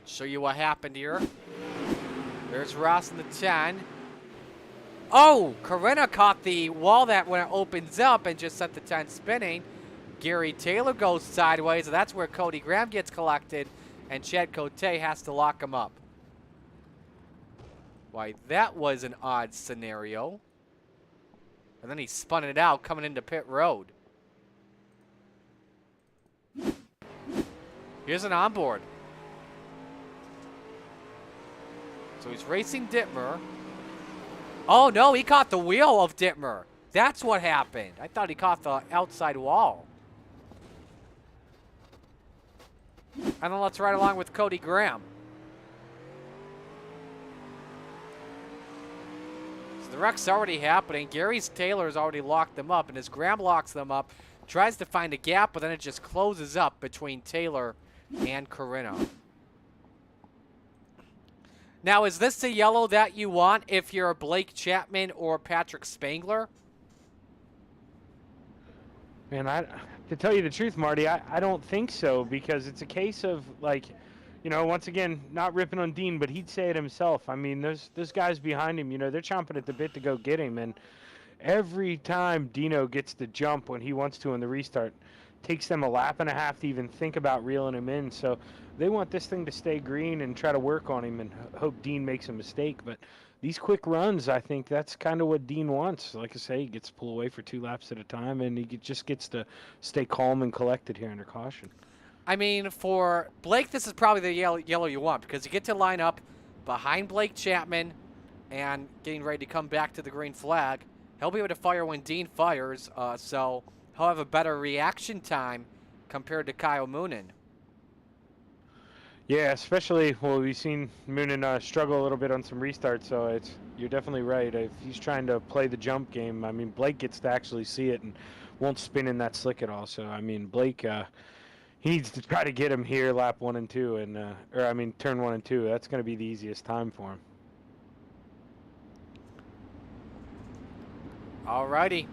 Show you what happened here. There's Ross in the 10. Oh, Corinna caught the wall that when it opens up and just set the 10 spinning. Gary Taylor goes sideways, and that's where Cody Graham gets collected, and Chad Cote has to lock him up. Why, that was an odd scenario. And then he spun it out coming into pit road. Here's an onboard. So he's racing Dittmer. Oh, no, he caught the wheel of Dittmer. That's what happened. I thought he caught the outside wall. And then let's ride along with Cody Graham. So the wreck's already happening. Gary's Taylor's already locked them up, and as Graham locks them up, tries to find a gap, but then it just closes up between Taylor and Corinna. Now, is this the yellow that you want if you're Blake Chapman or Patrick Spangler? Man, to tell you the truth, Marty, I don't think so, because it's a case of, like, you know, once again, not ripping on Dean, but he'd say it himself. I mean, those guys behind him, you know, they're chomping at the bit to go get him, and every time Dino gets the jump when he wants to in the restart, takes them a lap and a half to even think about reeling him in. So they want this thing to stay green and try to work on him and hope Dean makes a mistake. But these quick runs, I think that's kind of what Dean wants. Like I say, he gets to pull away for 2 laps at a time, and he just gets to stay calm and collected here under caution. I mean, for Blake, this is probably the yellow you want, because you get to line up behind Blake Chapman and getting ready to come back to the green flag. He'll be able to fire when Dean fires, so he'll have a better reaction time compared to Kyle Moonen. Yeah, especially, well, we've seen Moonen struggle a little bit on some restarts, so you're definitely right. If he's trying to play the jump game, I mean, Blake gets to actually see it and won't spin in that slick at all. So, I mean, Blake, he needs to try to get him here lap 1 and 2, and turn 1 and 2. That's going to be the easiest time for him. Alrighty.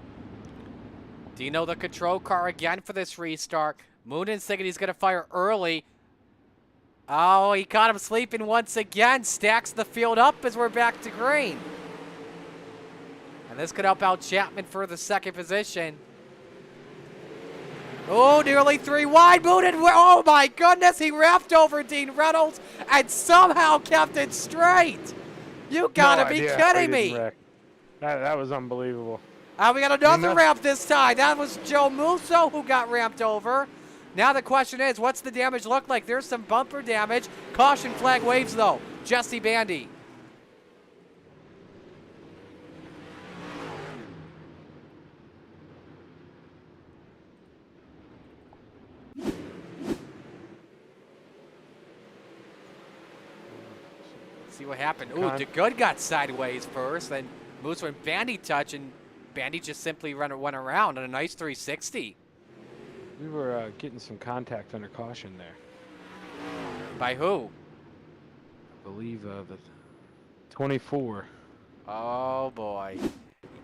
Dino the control car again for this restart. Moonen's thinking he's going to fire early. Oh, he caught him sleeping once again. Stacks the field up as we're back to green. And this could help out Chapman for the second position. Oh, nearly 3 wide. Moonen, oh my goodness, he wrapped over Dean Reynolds and somehow kept it straight. You gotta be kidding me. That was unbelievable. We got another ramp this time. That was Joe Musso who got ramped over. Now the question is, what's the damage look like? There's some bumper damage. Caution flag waves, though. Jesse Bandy. See what happened. Ooh, DeGood got sideways first, then moves when Bandy touch, and Bandy just simply went around on a nice 360. We were getting some contact under caution there. By who? I believe the 24. Oh, boy.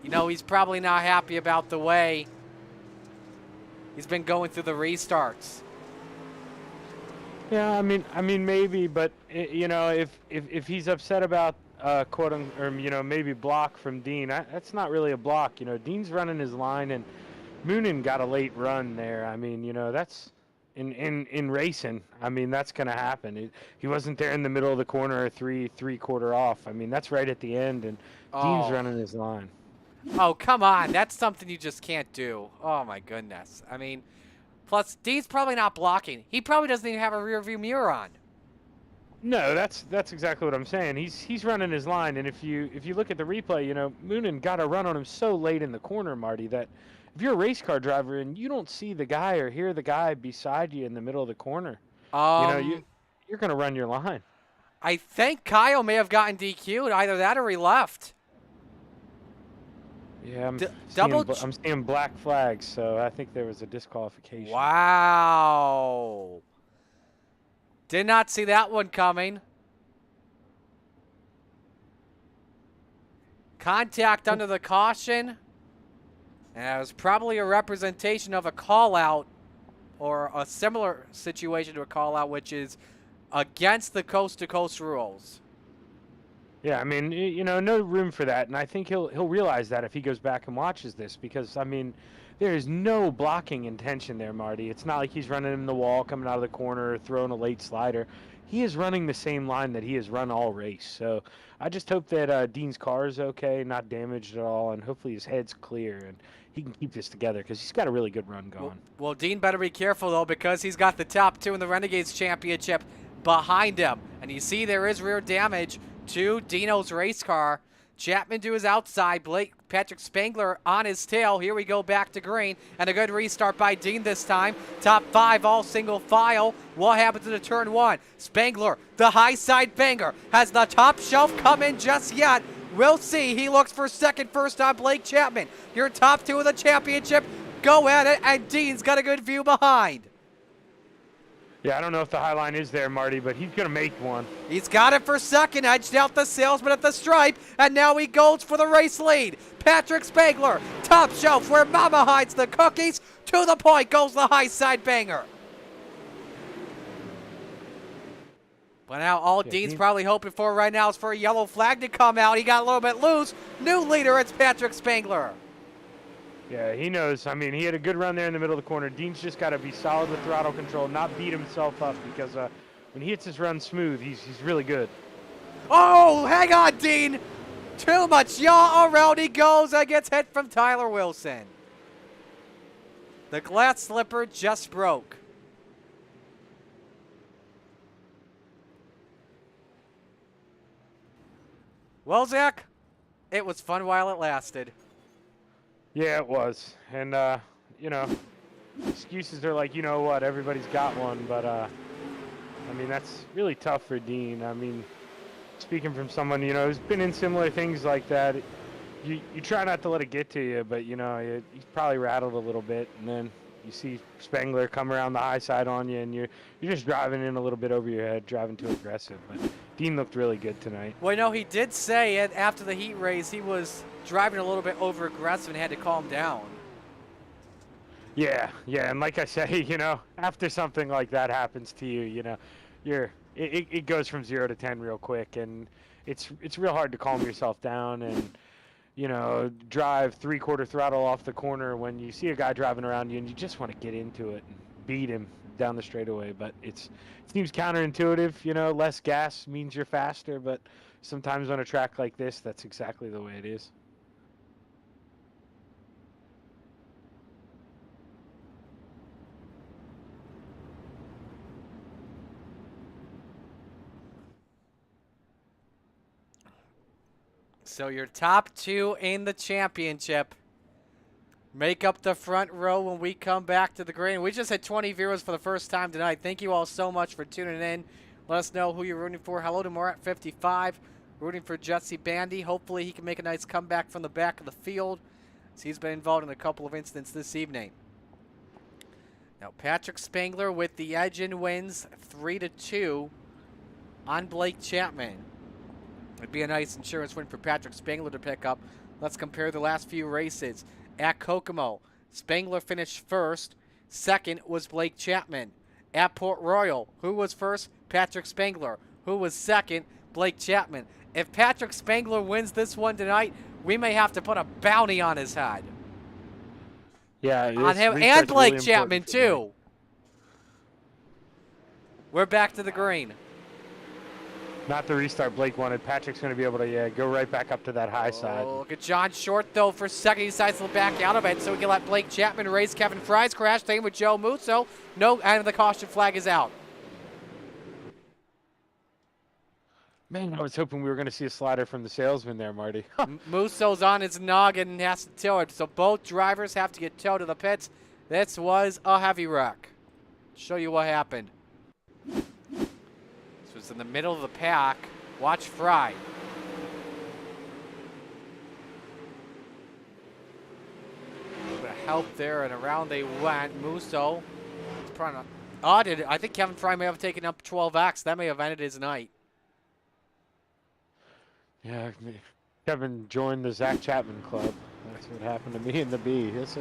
You know, he's probably not happy about the way he's been going through the restarts. Yeah, I mean, maybe, but you know, if he's upset about quote unquote, or you know, maybe block from Dean, that's not really a block. You know, Dean's running his line, and Moonen got a late run there. I mean, you know, that's in racing. I mean, that's gonna happen. He wasn't there in the middle of the corner or three-quarter off. I mean, that's right at the end, and Dean's running his line. Oh, come on. That's something you just can't do. Oh, my goodness. I mean, plus, Dean's probably not blocking. He probably doesn't even have a rear view mirror on. No, that's exactly what I'm saying. He's running his line, and if you look at the replay, you know, Moonen got a run on him so late in the corner, Marty, that if you're a race car driver and you don't see the guy or hear the guy beside you in the middle of the corner, you know, you're going to run your line. I think Kyle may have gotten DQ'd, either that or he left. Yeah, I'm seeing black flags, so I think there was a disqualification. Wow. Did not see that one coming. Contact under the caution. And it was probably a representation of a call-out or a similar situation to a call-out, which is against the coast-to-coast rules. Yeah, I mean, you know, no room for that, and I think he'll realize that if he goes back and watches this, because I mean, there is no blocking intention there, Marty. It's not like he's running in the wall, coming out of the corner, or throwing a late slider. He is running the same line that he has run all race. So I just hope that Dean's car is okay, not damaged at all, and hopefully his head's clear and he can keep this together because he's got a really good run going. Well, Dean better be careful, though, because he's got the top 2 in the Renegades Championship behind him. And you see there is rear damage to Dino's race car. Chapman to his outside, Patrick Spangler on his tail. Here we go back to green, and a good restart by Dean this time. Top 5 all single file. What happens in the turn 1? Spangler, the high side banger. Has the top shelf come in just yet? We'll see. He looks for second first on Blake Chapman. Your top 2 of the championship. Go at it, and Dean's got a good view behind. Yeah, I don't know if the high line is there, Marty, but he's going to make one. He's got it for second, edged out the salesman at the stripe, and now he goes for the race lead. Patrick Spangler, top shelf where Mama hides the cookies. To the point goes the high side banger. But now all Dean's probably hoping for right now is for a yellow flag to come out. He got a little bit loose. New leader, it's Patrick Spangler. Yeah, he knows. I mean, he had a good run there in the middle of the corner. Dean's just got to be solid with throttle control, not beat himself up, because when he hits his run smooth, he's really good. Oh, hang on, Dean. Too much yaw around he goes and gets hit from Tyler Wilson. The glass slipper just broke. Well, Zach, it was fun while it lasted. Yeah, it was. And, you know, excuses are like, you know what, everybody's got one. But, I mean, that's really tough for Dean. I mean, speaking from someone, you know, who's been in similar things like that, you try not to let it get to you. But, you know, he's probably rattled a little bit. And then you see Spangler come around the high side on you, and you're just driving in a little bit over your head, driving too aggressive. But Dean looked really good tonight. Well, you know, he did say it after the heat race he was driving a little bit over aggressive and had to calm down. Yeah, and like I say, you know, after something like that happens to you, you know, it goes from 0 to 10 real quick, and it's real hard to calm yourself down and, you know, drive 3/4 throttle off the corner when you see a guy driving around you and you just want to get into it and beat him down the straightaway. But it seems counterintuitive, you know, less gas means you're faster, but sometimes on a track like this, that's exactly the way it is. So your top 2 in the championship make up the front row when we come back to the green. We just had 20 viewers for the first time tonight. Thank you all so much for tuning in. Let us know who you're rooting for. Hello to Morat55, rooting for Jesse Bandy. Hopefully he can make a nice comeback from the back of the field, as he's been involved in a couple of incidents this evening. Now Patrick Spangler with the edge and wins 3-2 on Blake Chapman. It'd be a nice insurance win for Patrick Spangler to pick up. Let's compare the last few races. At Kokomo, Spangler finished first. Second was Blake Chapman. At Port Royal, who was first? Patrick Spangler. Who was second? Blake Chapman. If Patrick Spangler wins this one tonight, we may have to put a bounty on his head. Yeah, on him and Blake really Chapman too. We're back to the green. Not the restart Blake wanted. Patrick's going to be able to go right back up to that high side. Look at John Short, though, for second. He decides to back out of it, so we can let Blake Chapman race Kevin Fry's crash. Same with Joe Musso. No, and the caution flag is out. Man, I was hoping we were going to see a slider from the salesman there, Marty. Musso's on his noggin and has to tow it, so both drivers have to get towed to the pits. This was a heavy wreck. Show you what happened. Was in the middle of the pack. Watch Fry. A little bit of help there, and around they went. Musso. I think Kevin Fry may have taken up 12X. That may have ended his night. Yeah, Kevin joined the Zach Chapman Club. That's what happened to me and the B. It's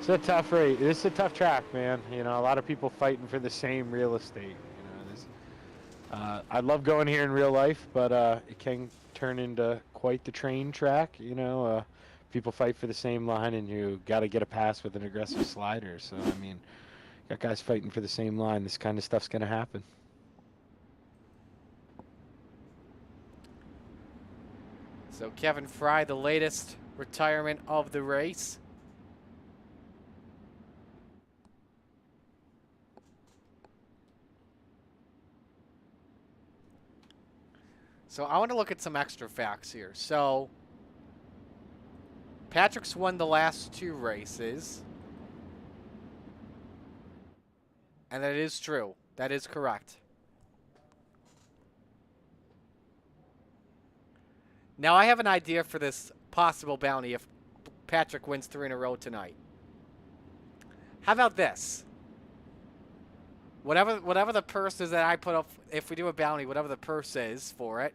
a tough race. It's a tough track, man. You know, a lot of people fighting for the same real estate. You know, I love going here in real life, but it can turn into quite the train track. You know, people fight for the same line, and you got to get a pass with an aggressive slider. So I mean, got guys fighting for the same line. This kind of stuff's gonna happen. So Kevin Fry, the latest retirement of the race. So I want to look at some extra facts here. So Patrick's won the last 2 races. And that is true. That is correct. Now I have an idea for this possible bounty if Patrick wins 3 in a row tonight. How about this? Whatever the purse is that I put up, if we do a bounty, whatever the purse is for it,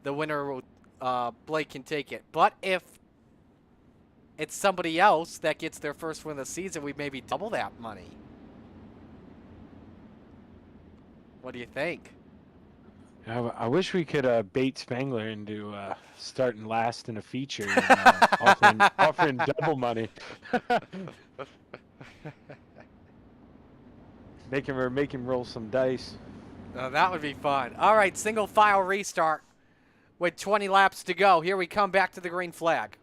the winner will, Blake can take it. But if it's somebody else that gets their first win of the season, we maybe double that money. What do you think? I wish we could bait Spangler into starting last in a feature and offering double money. Make him roll some dice. Oh, that would be fun. All right, single file restart with 20 laps to go. Here we come back to the green flag.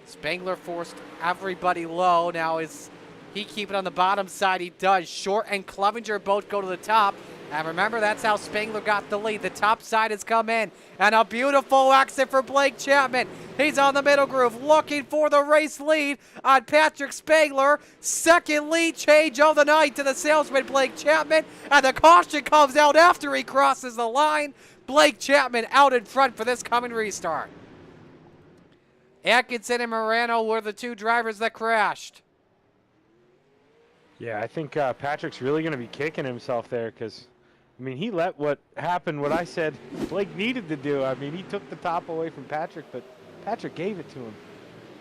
Spangler forced everybody low. Now is he keep it on the bottom side? He does. Short and Clevenger both go to the top. And remember, that's how Spangler got the lead. The top side has come in. And a beautiful exit for Blake Chapman. He's on the middle groove looking for the race lead on Patrick Spangler. Second lead change of the night to the salesman, Blake Chapman. And the caution comes out after he crosses the line. Blake Chapman out in front for this coming restart. Atkinson and Morano were the 2 drivers that crashed. Yeah, I think Patrick's really going to be kicking himself there because, I mean, he let what happened, what I said Blake needed to do. I mean, he took the top away from Patrick, but Patrick gave it to him.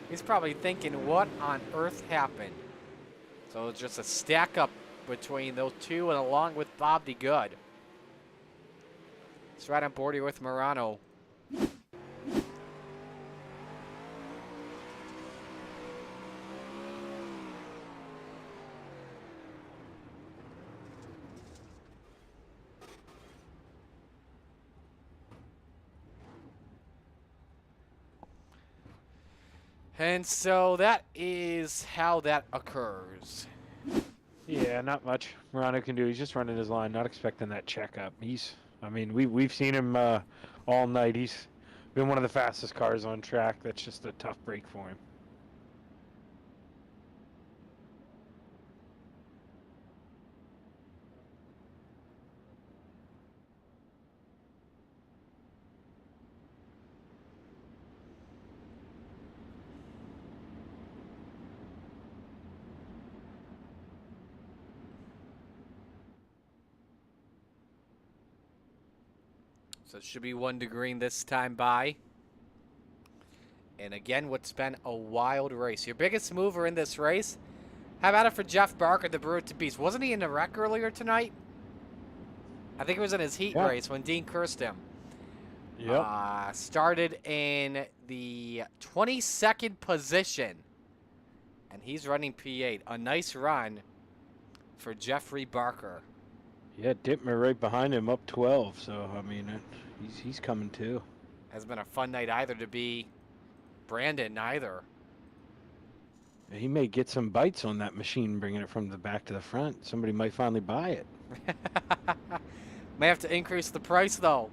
He's probably thinking, what on earth happened? So it's just a stack up between those 2 and along with Bob DeGood. It's right on board here with Morano. And so that is how that occurs. Yeah, not much Morano can do. He's just running his line, not expecting that checkup. I mean, we've seen him all night. He's been one of the fastest cars on track. That's just a tough break for him. So it should be 1 to green this time by. And again, what's been a wild race. Your biggest mover in this race, how about it for Jeff Barker, the Brute to Beast? Wasn't he in the wreck earlier tonight? I think it was in his heat race when Dean cursed him. Yep. Started in the 22nd position. And he's running P8. A nice run for Jeffrey Barker. Yeah, Dittmer right behind him, up 12. So, I mean, he's coming too. Has been a fun night either to be Brandon either. He may get some bites on that machine, bringing it from the back to the front. Somebody might finally buy it. May have to increase the price though.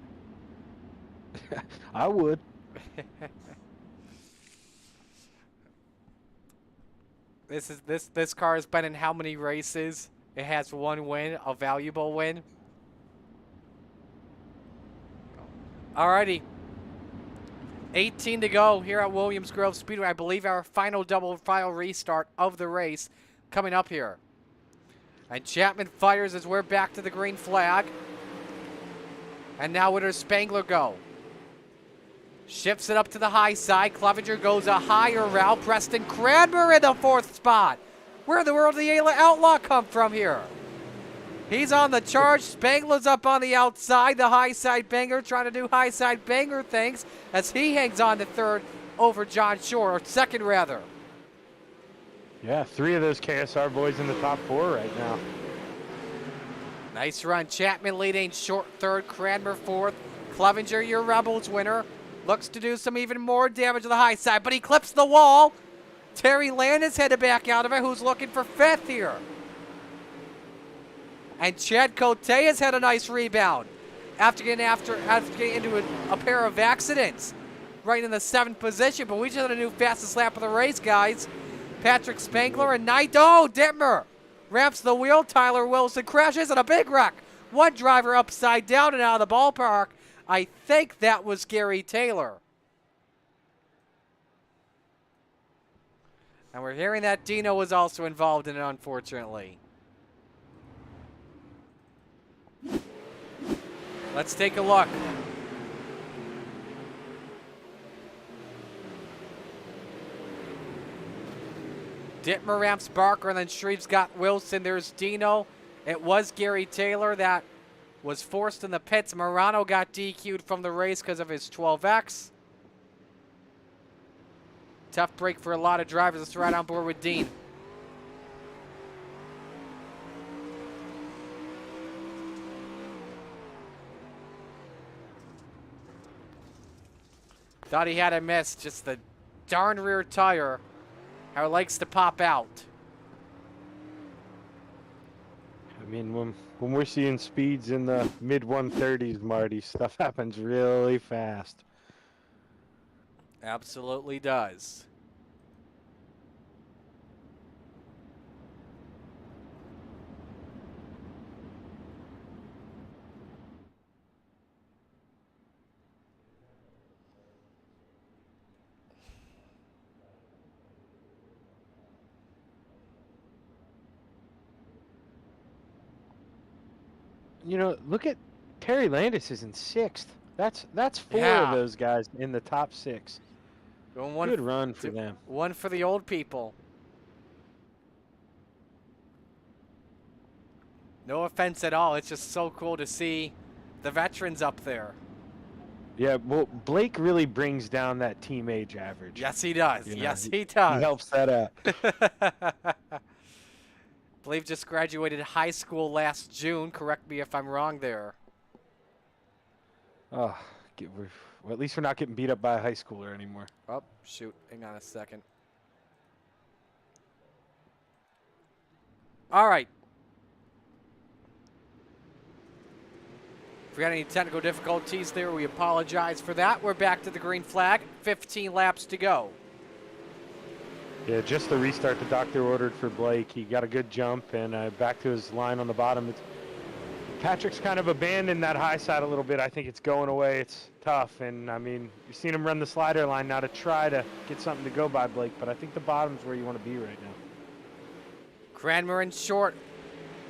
I would. This car has been in how many races? It has 1 win, a valuable win. Alrighty. 18 to go here at Williams Grove Speedway. I believe our final double file restart of the race coming up here. And Chapman fires as we're back to the green flag. And now where does Spangler go? Shifts it up to the high side. Clevenger goes a higher route. Preston Cranmer in the 4th spot. Where in the world did the Outlaw come from here? He's on the charge. Spangler's up on the outside. The high side banger trying to do high side banger things as he hangs on to 3rd over John Shore, or 2nd rather. Yeah, 3 of those KSR boys in the top 4 right now. Nice run. Chapman leading, Short 3rd, Cranmer 4th. Clevenger, your Rebels winner. Looks to do some even more damage to the high side, but he clips the wall. Terry Landis headed back out of it, who's looking for 5th here. And Chad Cote has had a nice rebound after getting into a pair of accidents. Right in the 7th position, but we just had a new fastest lap of the race, guys. Patrick Spangler and Dittmer ramps the wheel. Tyler Wilson crashes in a big wreck. One driver upside down and out of the ballpark. I think that was Gary Taylor. And we're hearing that Dino was also involved in it, unfortunately. Let's take a look. Dittmer ramps Barker, and then Shreve's got Wilson. There's Dino. It was Gary Taylor that was forced in the pits. Morano got DQ'd from the race because of his 12X. Tough break for a lot of drivers. Let's ride on board with Dean. Thought he had a miss. Just the darn rear tire. How it likes to pop out. I mean, when we're seeing speeds in the mid 130s, Marty, stuff happens really fast. Absolutely does. You know, look at Terry Landis is in 6th. That's 4 Yeah. of those guys in the top 6. Going one Good run for them. One for the old people. No offense at all. It's just so cool to see the veterans up there. Yeah, well, Blake really brings down that team age average. Yes, he does. You know, Yes, he does. He helps that out. Believe just graduated high school last June. Correct me if I'm wrong there. Oh, well, at least we're not getting beat up by a high schooler anymore. Oh, shoot. Hang on a second. All right. If we had any technical difficulties there, we apologize for that. We're back to the green flag. 15 laps to go. Yeah, just the restart the doctor ordered for Blake. He got a good jump and back to his line on the bottom. Patrick's kind of abandoned that high side a little bit. I think it's going away. It's tough. And, I mean, you've seen him run the slider line now to try to get something to go by Blake. But I think the bottom's where you want to be right now. Cranmer in short.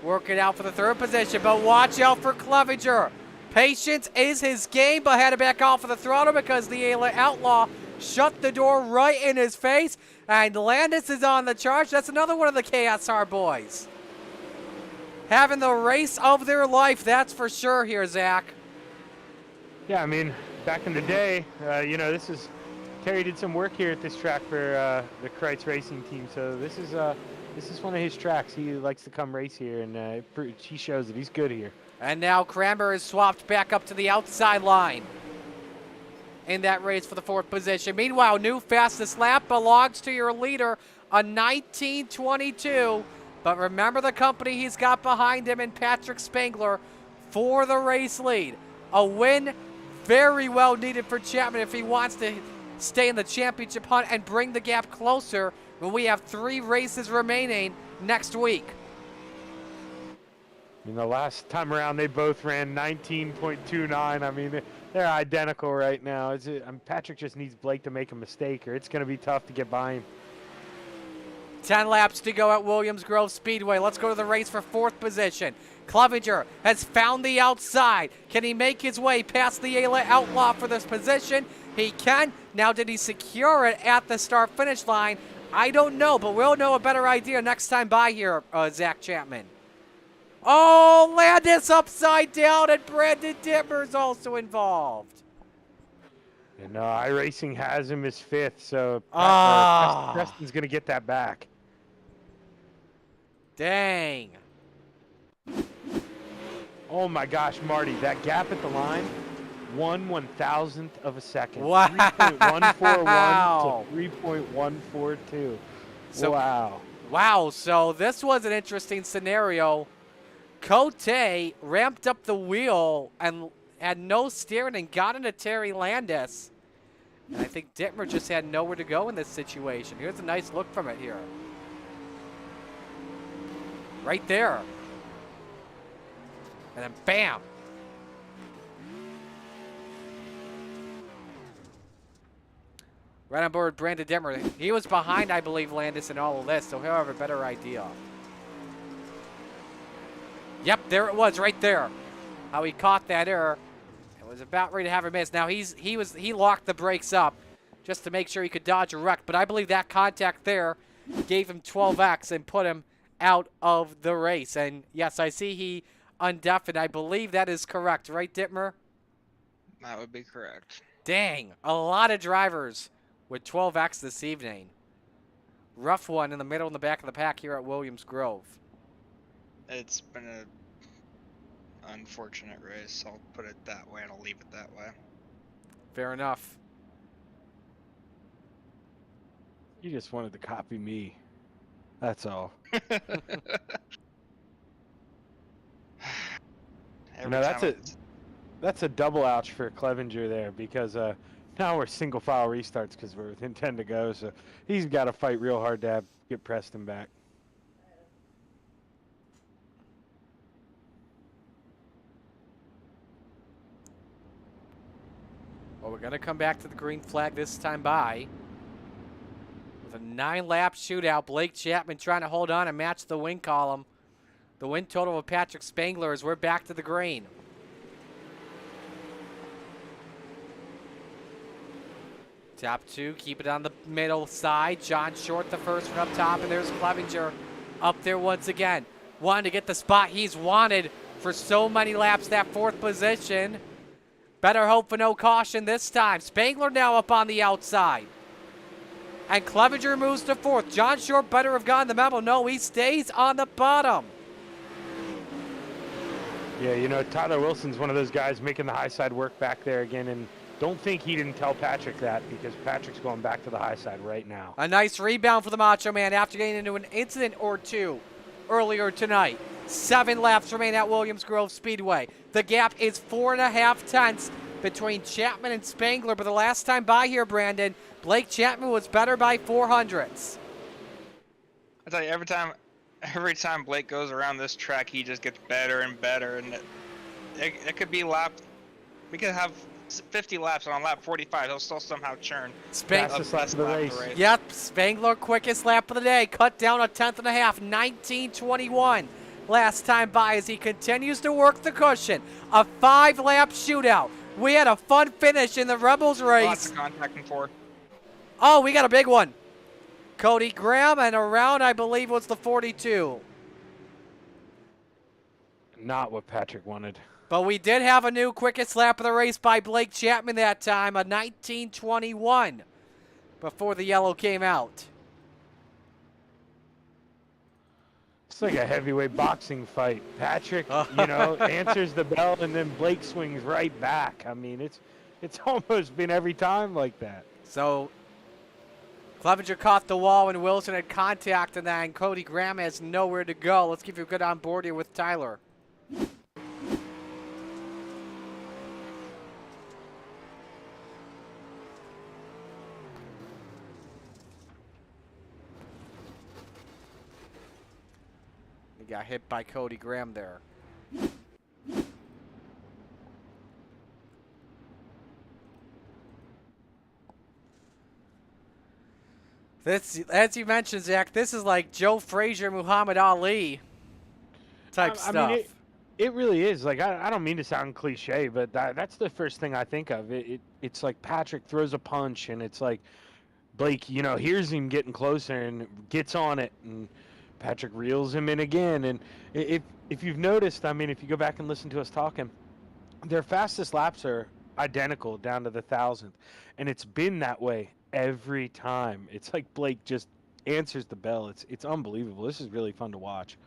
Work it out for the 3rd position. But watch out for Clevenger. Patience is his game, but had to back off of the throttle because the Outlaw shut the door right in his face. And Landis is on the charge. That's another one of the KSR boys. Having the race of their life, that's for sure here, Zach. Yeah, I mean, back in the day, you know, Terry did some work here at this track for the Kreitz Racing team. So this is one of his tracks. He likes to come race here, and he shows that he's good here. And now Cranmer is swapped back up to the outside line in that race for the 4th position. Meanwhile, new fastest lap belongs to your leader, a 19:22. But remember the company he's got behind him in Patrick Spangler for the race lead. A win very well needed for Chapman if he wants to stay in the championship hunt and bring the gap closer when we have 3 races remaining next week. I mean, the last time around, they both ran 19.29. I mean, they're identical right now. Patrick just needs Blake to make a mistake, or it's going to be tough to get by him. 10 laps to go at Williams Grove Speedway. Let's go to the race for 4th position. Clevenger has found the outside. Can he make his way past the Outlaw for this position? He can. Now, did he secure it at the start-finish line? I don't know, but we'll know a better idea next time by here, Zach Chapman. Oh, Landis upside down, and Brandon Dittmer's also involved. And iRacing has him as 5th, so Preston's going to get that back. Dang. Oh my gosh, Marty, that gap at the line, 1/1000th of a second. Wow. 3.141 to 3.142. So, wow. Wow, so this was an interesting scenario. Cote ramped up the wheel and had no steering and got into Terry Landis. And I think Dittmer just had nowhere to go in this situation. Here's a nice look from it here. Right there. And then bam. Right on board Brandon Dittmer. He was behind, I believe, Landis in all of this, so he'll have a better idea. Yep, there it was, right there. How he caught that error. It was about ready to have a miss. Now he locked the brakes up just to make sure he could dodge a wreck, but I believe that contact there gave him 12X and put him out of the race. And yes, I see he undeafened. I believe that is correct, right, Dittmer? That would be correct. Dang, a lot of drivers with 12X this evening. Rough one in the middle and the back of the pack here at Williams Grove. It's been an unfortunate race. I'll put it that way and I'll leave it that way. Fair enough. You just wanted to copy me. That's all. That's a double ouch for Clevenger there, because now we're single file restarts because we're within 10 to go. So he's got to fight real hard to get Preston back. Well, we're going to come back to the green flag this time by. With a 9-lap shootout, Blake Chapman trying to hold on and match the win column. The win total of Patrick Spangler as we're back to the green. Top 2, keep it on the middle side. John Short the first one up top, and there's Clevenger up there once again. Wanting to get the spot he's wanted for so many laps, that 4th position. Better hope for no caution this time. Spangler now up on the outside. And Clevenger moves to 4th. John Short better have gotten the memo. No, he stays on the bottom. Yeah, Tyler Wilson's one of those guys making the high side work back there again, and don't think he didn't tell Patrick that, because Patrick's going back to the high side right now. A nice rebound for the Macho Man after getting into an incident or two earlier tonight. 7 laps remain at Williams Grove Speedway. The gap is 4.5 tenths between Chapman and Spangler, but the last time by here, Brandon, Blake Chapman was better by 0.04. I tell you, every time Blake goes around this track, he just gets better and better, and it could be we could have 50 laps, and on lap 45, he'll still somehow churn. Fastest lap of the race. Yep, Spangler quickest lap of the day, cut down 1.5 tenths, 19:21. Last time by as he continues to work the cushion. A 5-lap shootout. We had a fun finish in the Rebels race. Lots of contacting for. Oh, we got a big one. Cody Graham, and around, I believe, was the 42. Not what Patrick wanted. But we did have a new quickest lap of the race by Blake Chapman that time, a 19:21, before the yellow came out. It's like a heavyweight boxing fight. Patrick, answers the bell, and then Blake swings right back. I mean, it's almost been every time like that. So Clevenger caught the wall, and Wilson had contact, and then Cody Graham has nowhere to go. Let's give you a good on board here with Tyler. Got hit by Cody Graham there. This, as you mentioned, Zach, this is like Joe Frazier, Muhammad Ali type stuff. I mean, it really is. Like, I don't mean to sound cliche, but that's the first thing I think of. It's like Patrick throws a punch, and it's like Blake, you know, hears him getting closer and gets on it, and Patrick reels him in again. And if you've noticed, I mean, if you go back and listen to us talking, their fastest laps are identical down to the 1,000th, and it's been that way every time. It's like Blake just answers the bell. It's unbelievable. This is really fun to watch.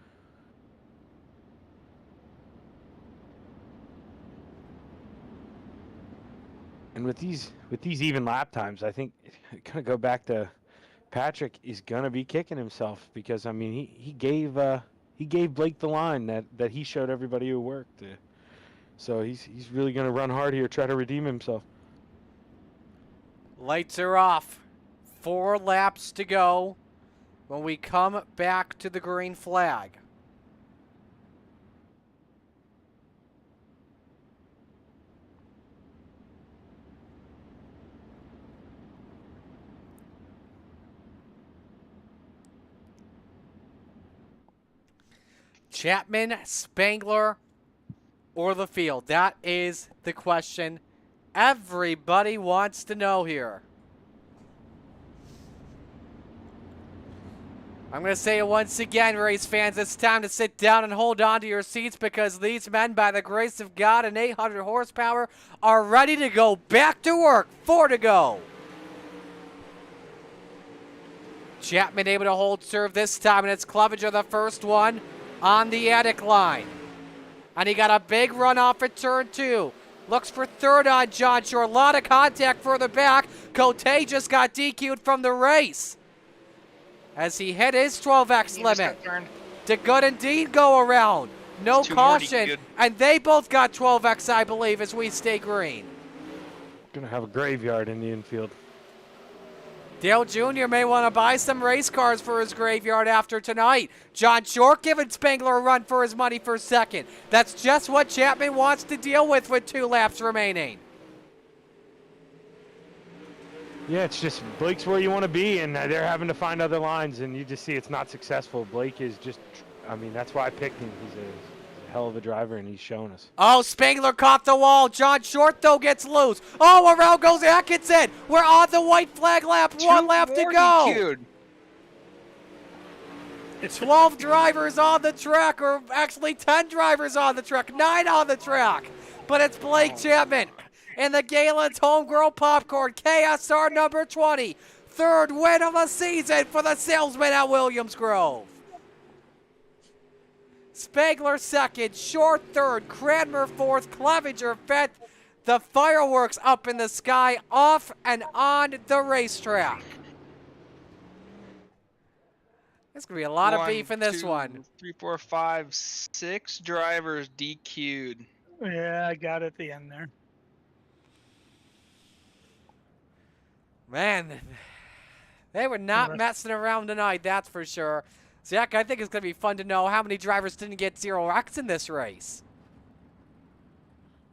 And with these even lap times, I think gonna go back to Patrick is gonna be kicking himself, because I mean he gave Blake the line that he showed everybody who worked. So he's really gonna run hard here, try to redeem himself. Lights are off. 4 laps to go when we come back to the green flag. Chapman, Spangler, or the field? That is the question everybody wants to know here. I'm going to say it once again, race fans. It's time to sit down and hold on to your seats, because these men, by the grace of God and 800 horsepower, are ready to go back to work. 4 to go. Chapman able to hold serve this time, and it's Clevenger the first one on the attic line. And he got a big run off at turn 2. Looks for third on John Short. A lot of contact further back. Cote just got DQ'd from the race as he hit his 12X limit. Did good indeed go around. No caution. And they both got 12X, I believe, as we stay green. Gonna have a graveyard in the infield. Dale Jr. may want to buy some race cars for his graveyard after tonight. John Short giving Spangler a run for his money for second. That's just what Chapman wants to deal with 2 laps remaining. Yeah, it's just Blake's where you want to be, and they're having to find other lines, and you just see it's not successful. Blake is just, I mean, that's why I picked him. He's a hell of a driver, and he's shown us. Oh, Spangler caught the wall. John Short, though, gets loose. Oh, around goes Atkinson. We're on the white flag lap. 1 lap to go. 12 drivers on the track, or actually 10 drivers on the track, 9 on the track. But it's Blake Chapman in the Galen's Homegrown Popcorn, KSR number 20. 3rd win of the season for the salesman at Williams Grove. Spangler 2nd, Short 3rd, Cranmer 4th, Clevenger 5th. The fireworks up in the sky, off and on the racetrack. There's going to be a lot of beef in this one. 3, 4, 5, 6 drivers DQ'd. Yeah, I got it at the end there. Man, they were not messing around tonight, that's for sure. Zach, I think it's going to be fun to know how many drivers didn't get 0X in this race.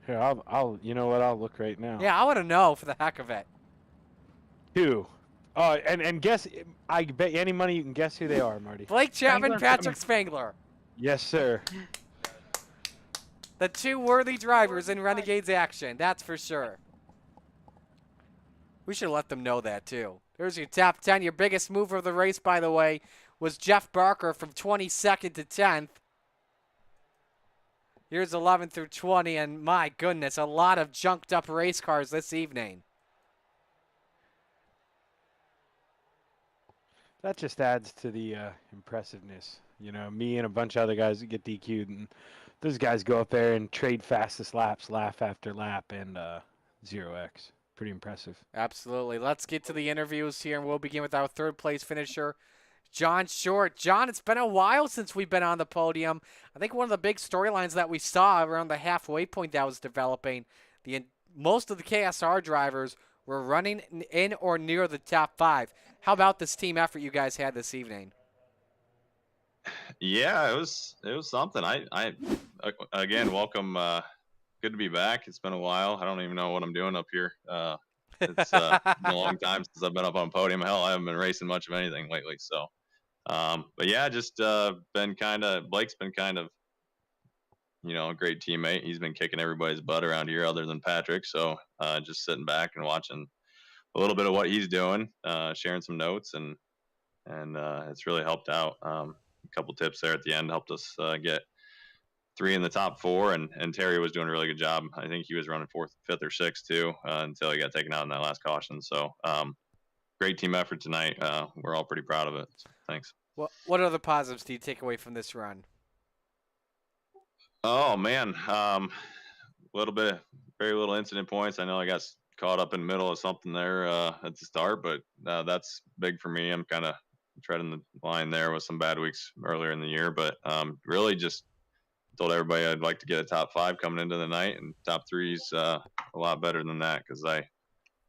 Here, I'll you know what? I'll look right now. Yeah, I want to know for the heck of it. 2. Oh, and guess, I bet you any money you can guess who they are, Marty. Blake Chapman, Patrick Spangler. Yes, sir. The 2 worthy drivers in Renegades action, that's for sure. We should let them know that, too. There's your top 10. Your biggest mover of the race, by the way, was Jeff Barker from 22nd to 10th. Here's 11 through 20, and my goodness, a lot of junked up race cars this evening. That just adds to the impressiveness. You know, me and a bunch of other guys that get DQ'd, and those guys go up there and trade fastest laps, lap after lap, and 0X. Pretty impressive. Absolutely. Let's get to the interviews here, and we'll begin with our 3rd place finisher, John Short. John, it's been a while since we've been on the podium. I think one of the big storylines that we saw around the halfway point that was developing, most of the KSR drivers were running in or near the top 5. How about this team effort you guys had this evening? Yeah, it was something. I again, welcome. Good to be back. It's been a while. I don't even know what I'm doing up here. It's been a long time since I've been up on a podium. Hell, I haven't been racing much of anything lately. So, but yeah, just Blake's been kind of, a great teammate. He's been kicking everybody's butt around here other than Patrick. So just sitting back and watching a little bit of what he's doing, sharing some notes, and it's really helped out. A couple tips there at the end helped us get 3 in the top 4, and Terry was doing a really good job. I think he was running 4th, 5th, or 6th too until he got taken out in that last caution. So great team effort tonight. We're all pretty proud of it. So, thanks. What other positives do you take away from this run? Oh man, very little incident points. I know I got caught up in the middle of something there at the start, but that's big for me. I'm kind of treading the line there with some bad weeks earlier in the year, but really just told everybody I'd like to get a top 5 coming into the night, and top 3's a lot better than that because I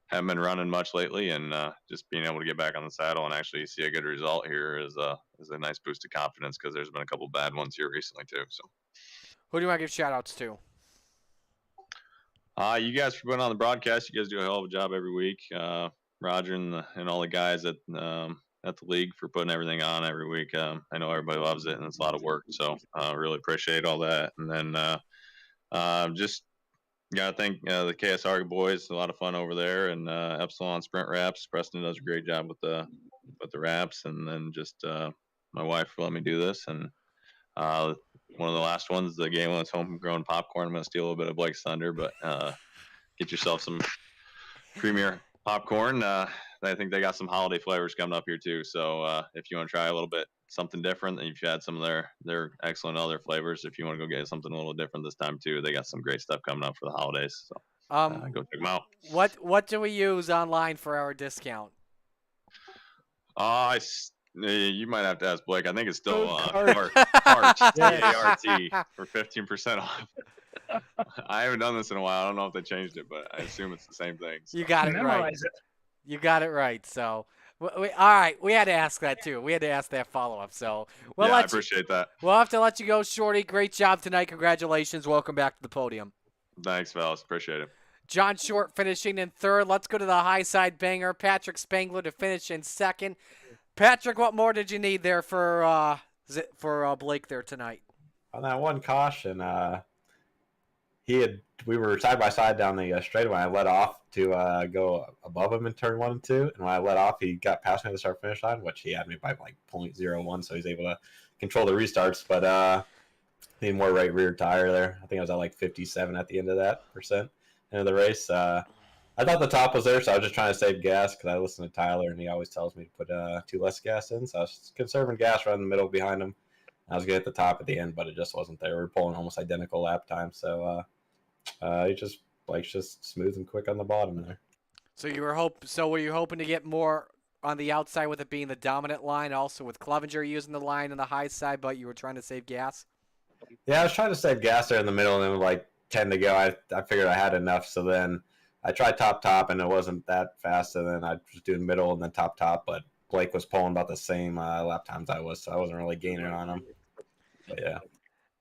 haven't been running much lately, and just being able to get back on the saddle and actually see a good result here is a nice boost of confidence because there's been a couple bad ones here recently too. So, who do you want to give shout outs to? You guys for putting on the broadcast. You guys do a hell of a job every week. Roger and all the guys at the league for putting everything on every week. I know everybody loves it, and it's a lot of work. So really appreciate all that. And then just gotta thank the KSR boys. A lot of fun over there, and Epsilon Sprint Wraps. Preston does a great job with the wraps, and then just my wife for letting me do this. And one of the last ones, the game when it's homegrown popcorn. I'm gonna steal a little bit of Blake's thunder, but get yourself some creamier popcorn. I think they got some holiday flavors coming up here too. So if you want to try a little bit something different, then you've had some of their excellent other flavors. If you want to go get something a little different this time too, they got some great stuff coming up for the holidays. So go check them out. What do we use online for our discount? You might have to ask Blake. I think it's still CART, C-A-R-T, for 15% off. I haven't done this in a while. I don't know if they changed it, but I assume it's the same thing. So. You got it right. You got it right. So, all right. We had to ask that too. We had to ask that follow-up. So, I appreciate that. We'll have to let you go, Shorty. Great job tonight. Congratulations. Welcome back to the podium. Thanks, fellas. Appreciate it. John Short finishing in 3rd. Let's go to the high side banger. Patrick Spangler to finish in 2nd. Patrick, what more did you need there for Blake there tonight? On that one caution, we were side by side down the straightaway. I let off to go above him in turn 1 and 2, and when I let off, he got past me at the start finish line, which he had me by like 0.01, so he's able to control the restarts. But need more right rear tire there. I think I was at like 57 at the end of that end of the race. I thought the top was there, so I was just trying to save gas because I listen to Tyler, and he always tells me to put 2 less gas in. So I was conserving gas right in the middle behind him. I was going to hit the top at the end, but it just wasn't there. We were pulling almost identical lap time, so Blake's just smooth and quick on the bottom there. So were you hoping to get more on the outside with it being the dominant line, also with Clevenger using the line on the high side, but you were trying to save gas? Yeah, I was trying to save gas there in the middle, and then with like 10 to go, I figured I had enough, so then I tried top, and it wasn't that fast, and then I was doing middle and then top, but Blake was pulling about the same lap times I was, so I wasn't really gaining on him. But yeah.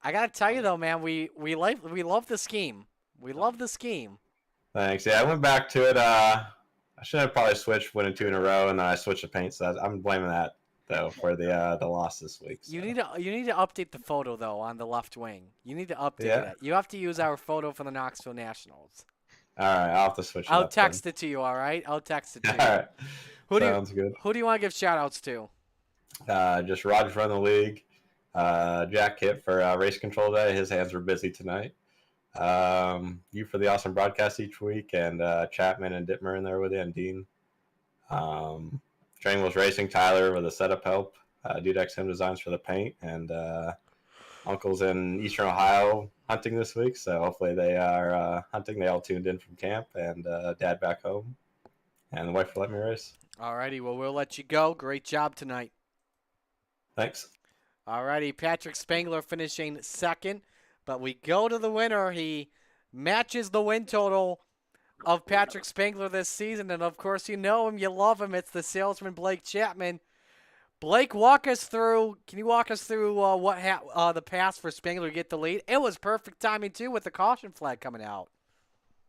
I gotta tell you though, man, we love the scheme. We love the scheme. Thanks. Yeah, I went back to it. I should have probably switched winning 2 in a row, and then I switched the paint, so I'm blaming that though for the loss this week. So. You need to update the photo though on the left wing. You need to update it. You have to use our photo for the Knoxville Nationals. All right, I'll have to switch it I'll up text then. it to you, all right? I'll text it to you. All right. Sounds good. Who do you want to give shout-outs to? Just Roger from the league. Jack Kit for race control day. His hands were busy tonight. You for the awesome broadcast each week, and Chapman and Dittmer in there with you, and Dean. Training Wheels Racing, Tyler with the setup help. Dudex Him Designs for the paint, and Uncle's in Eastern Ohio hunting this week, so hopefully they are hunting. They all tuned in from camp, and Dad back home, and the wife will let me race. Alrighty, well, we'll let you go. Great job tonight. Thanks. Alrighty, Patrick Spangler finishing 2nd, but we go to the winner. He matches the win total of Patrick Spangler this season, and of course you know him, you love him. It's the salesman Blake Chapman. Blake, can you walk us through the pass for Spangler to get the lead? It was perfect timing, too, with the caution flag coming out.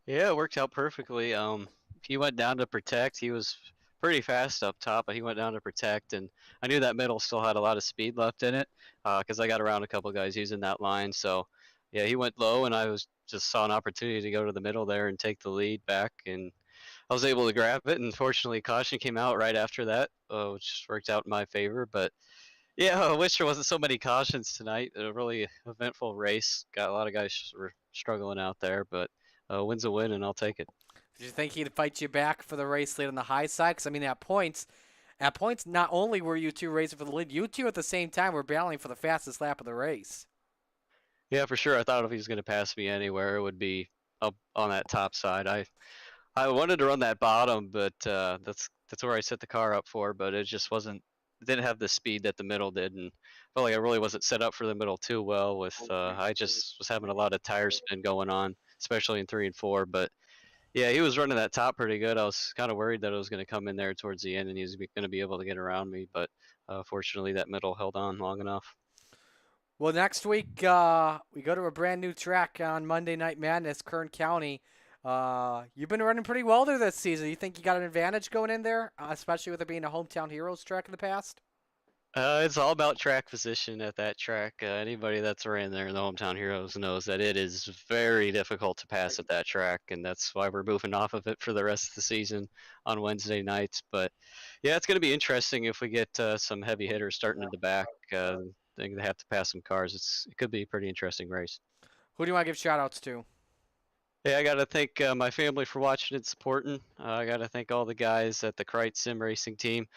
Yeah, it worked out perfectly. he went down to protect. He was pretty fast up top, but he went down to protect, and I knew that middle still had a lot of speed left in it because I got around a couple guys using that line. So yeah, he went low, and I was just saw an opportunity to go to the middle there and take the lead back, and I was able to grab it. And fortunately, caution came out right after that, which worked out in my favor. But yeah, I wish there wasn't so many cautions tonight. A really eventful race. Got a lot of guys were struggling out there, but win's a win, and I'll take it. Did you think he'd fight you back for the race lead on the high side? Because, I mean, at points, not only were you two racing for the lead, you two at the same time were battling for the fastest lap of the race. Yeah, for sure. I thought if he was going to pass me anywhere, it would be up on that top side. I wanted to run that bottom, but that's where I set the car up for. But it just wasn't. It didn't have the speed that the middle did, and felt like I really wasn't set up for the middle too well. With I just was having a lot of tire spin going on, especially in 3 and 4. But yeah, he was running that top pretty good. I was kind of worried that it was going to come in there towards the end, and he was going to be able to get around me. But fortunately, that middle held on long enough. Well, next week we go to a brand new track on Monday Night Madness, Kern County. You've been running pretty well there this season. You think you got an advantage going in there, especially with it being a hometown heroes track in the past? It's all about track position at that track. Anybody that's ran there in the hometown heroes knows that it is very difficult to pass at that track, and that's why we're moving off of it for the rest of the season on Wednesday nights. But yeah, it's going to be interesting if we get some heavy hitters starting in the back. They have to pass some cars. It could be a pretty interesting race. Who do you want to give shout-outs to? Hey, I got to thank my family for watching and supporting. I got to thank all the guys at the Krite Sim Racing team.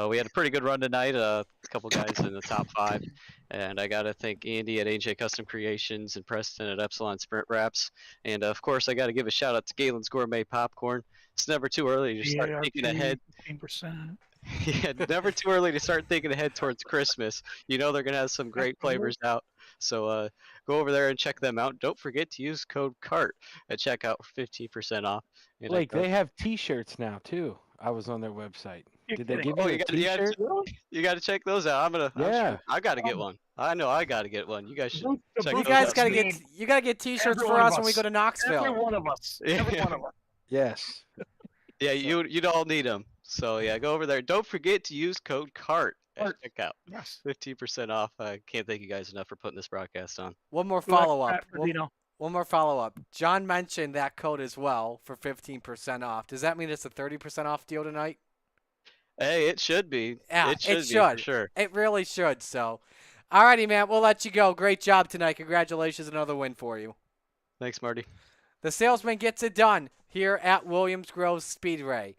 We had a pretty good run tonight, a couple guys in the top 5. And I got to thank Andy at AJ Custom Creations and Preston at Epsilon Sprint Wraps. And of course, I got to give a shout out to Galen's Gourmet Popcorn. It's never too early to start thinking ahead. 15%. Yeah, never too early to start thinking ahead towards Christmas. You know they're going to have some great flavors out. So go over there and check them out. Don't forget to use code CART at checkout for 15% off. And Blake, they have T-shirts now too. I was on their website. Did they give you a T-shirt? You got to check those out. I got to get one. I know I got to get one. You guys should check those out. You got to get T-shirts for us when we go to Knoxville. Every one of us. Every one of us. Yes. Yeah, you'd all need them. So yeah, go over there. Don't forget to use code CART at checkout. Yes. 15% off. I can't thank you guys enough for putting this broadcast on. One more follow-up. One more follow-up. John mentioned that code as well for 15% off. Does that mean it's a 30% off deal tonight? Hey, it should be. Yeah, it should be for sure. It really should. So, alrighty, man. We'll let you go. Great job tonight. Congratulations. Another win for you. Thanks, Marty. The salesman gets it done here at Williams Grove Speedway.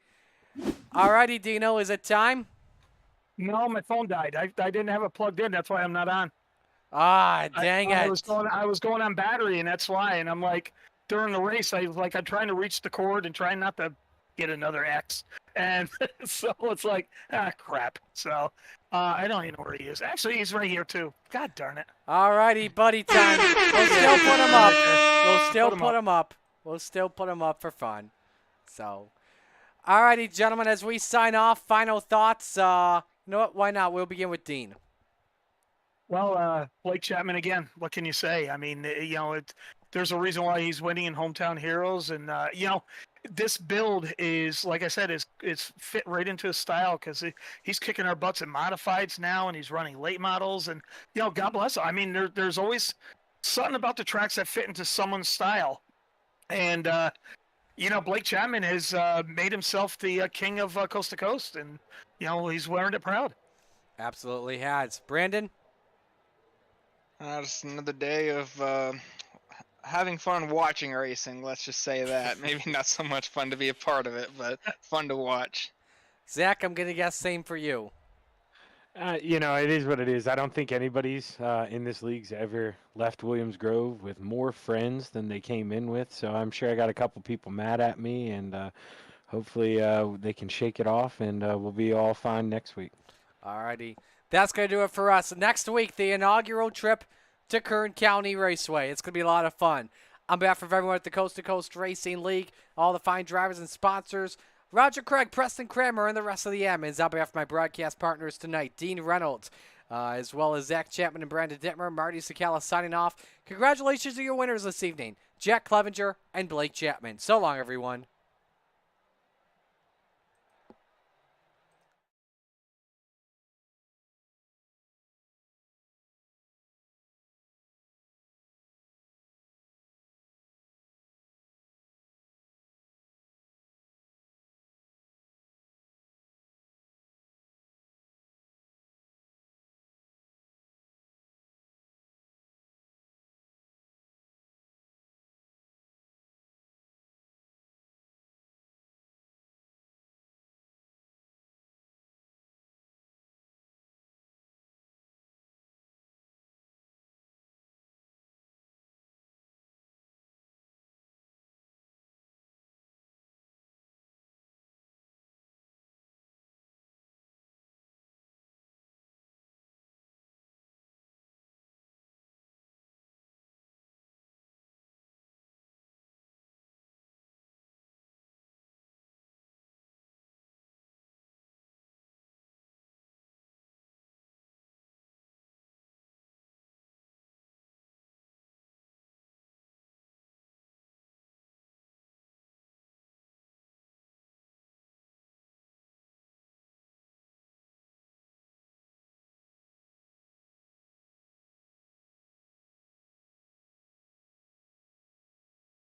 Alrighty, Dino. Is it time? No, my phone died. I didn't have it plugged in. That's why I'm not on. Ah, dang it. I was going on battery, and that's why. And I'm like, during the race, I'm trying to reach the cord and trying not to get another X. And so it's like, crap. So I don't even know where he is. Actually, he's right here, too. God darn it. Alrighty, buddy time. We'll still put him up. We'll still put him up. We'll still put him up for fun. So, alrighty, gentlemen, as we sign off, final thoughts. You know what? Why not? We'll begin with Dean. Well, Blake Chapman again. What can you say? I mean, there's a reason why he's winning in Hometown Heroes, and this build is, like I said, is fit right into his style because he's kicking our butts in modifieds now, and he's running late models, and God bless him. I mean, there's always something about the tracks that fit into someone's style, and Blake Chapman has made himself the king of coast to coast, and he's wearing it proud. Absolutely has. Brandon? Just another day of having fun watching racing, let's just say that. Maybe not so much fun to be a part of it, but fun to watch. Zach, I'm going to guess same for you. It is what it is. I don't think anybody's in this league's ever left Williams Grove with more friends than they came in with, so I'm sure I got a couple people mad at me, and hopefully they can shake it off, and we'll be all fine next week. Alrighty. That's going to do it for us. Next week, the inaugural trip to Kern County Raceway. It's going to be a lot of fun. On behalf of everyone at the Coast to Coast Racing League, all the fine drivers and sponsors, Roger Craig, Preston Kramer, and the rest of the admins, on behalf of my broadcast partners tonight, Dean Reynolds, as well as Zach Chapman and Brandon Dittmer, Marty Sakala signing off. Congratulations to your winners this evening, Jack Clevenger and Blake Chapman. So long, everyone.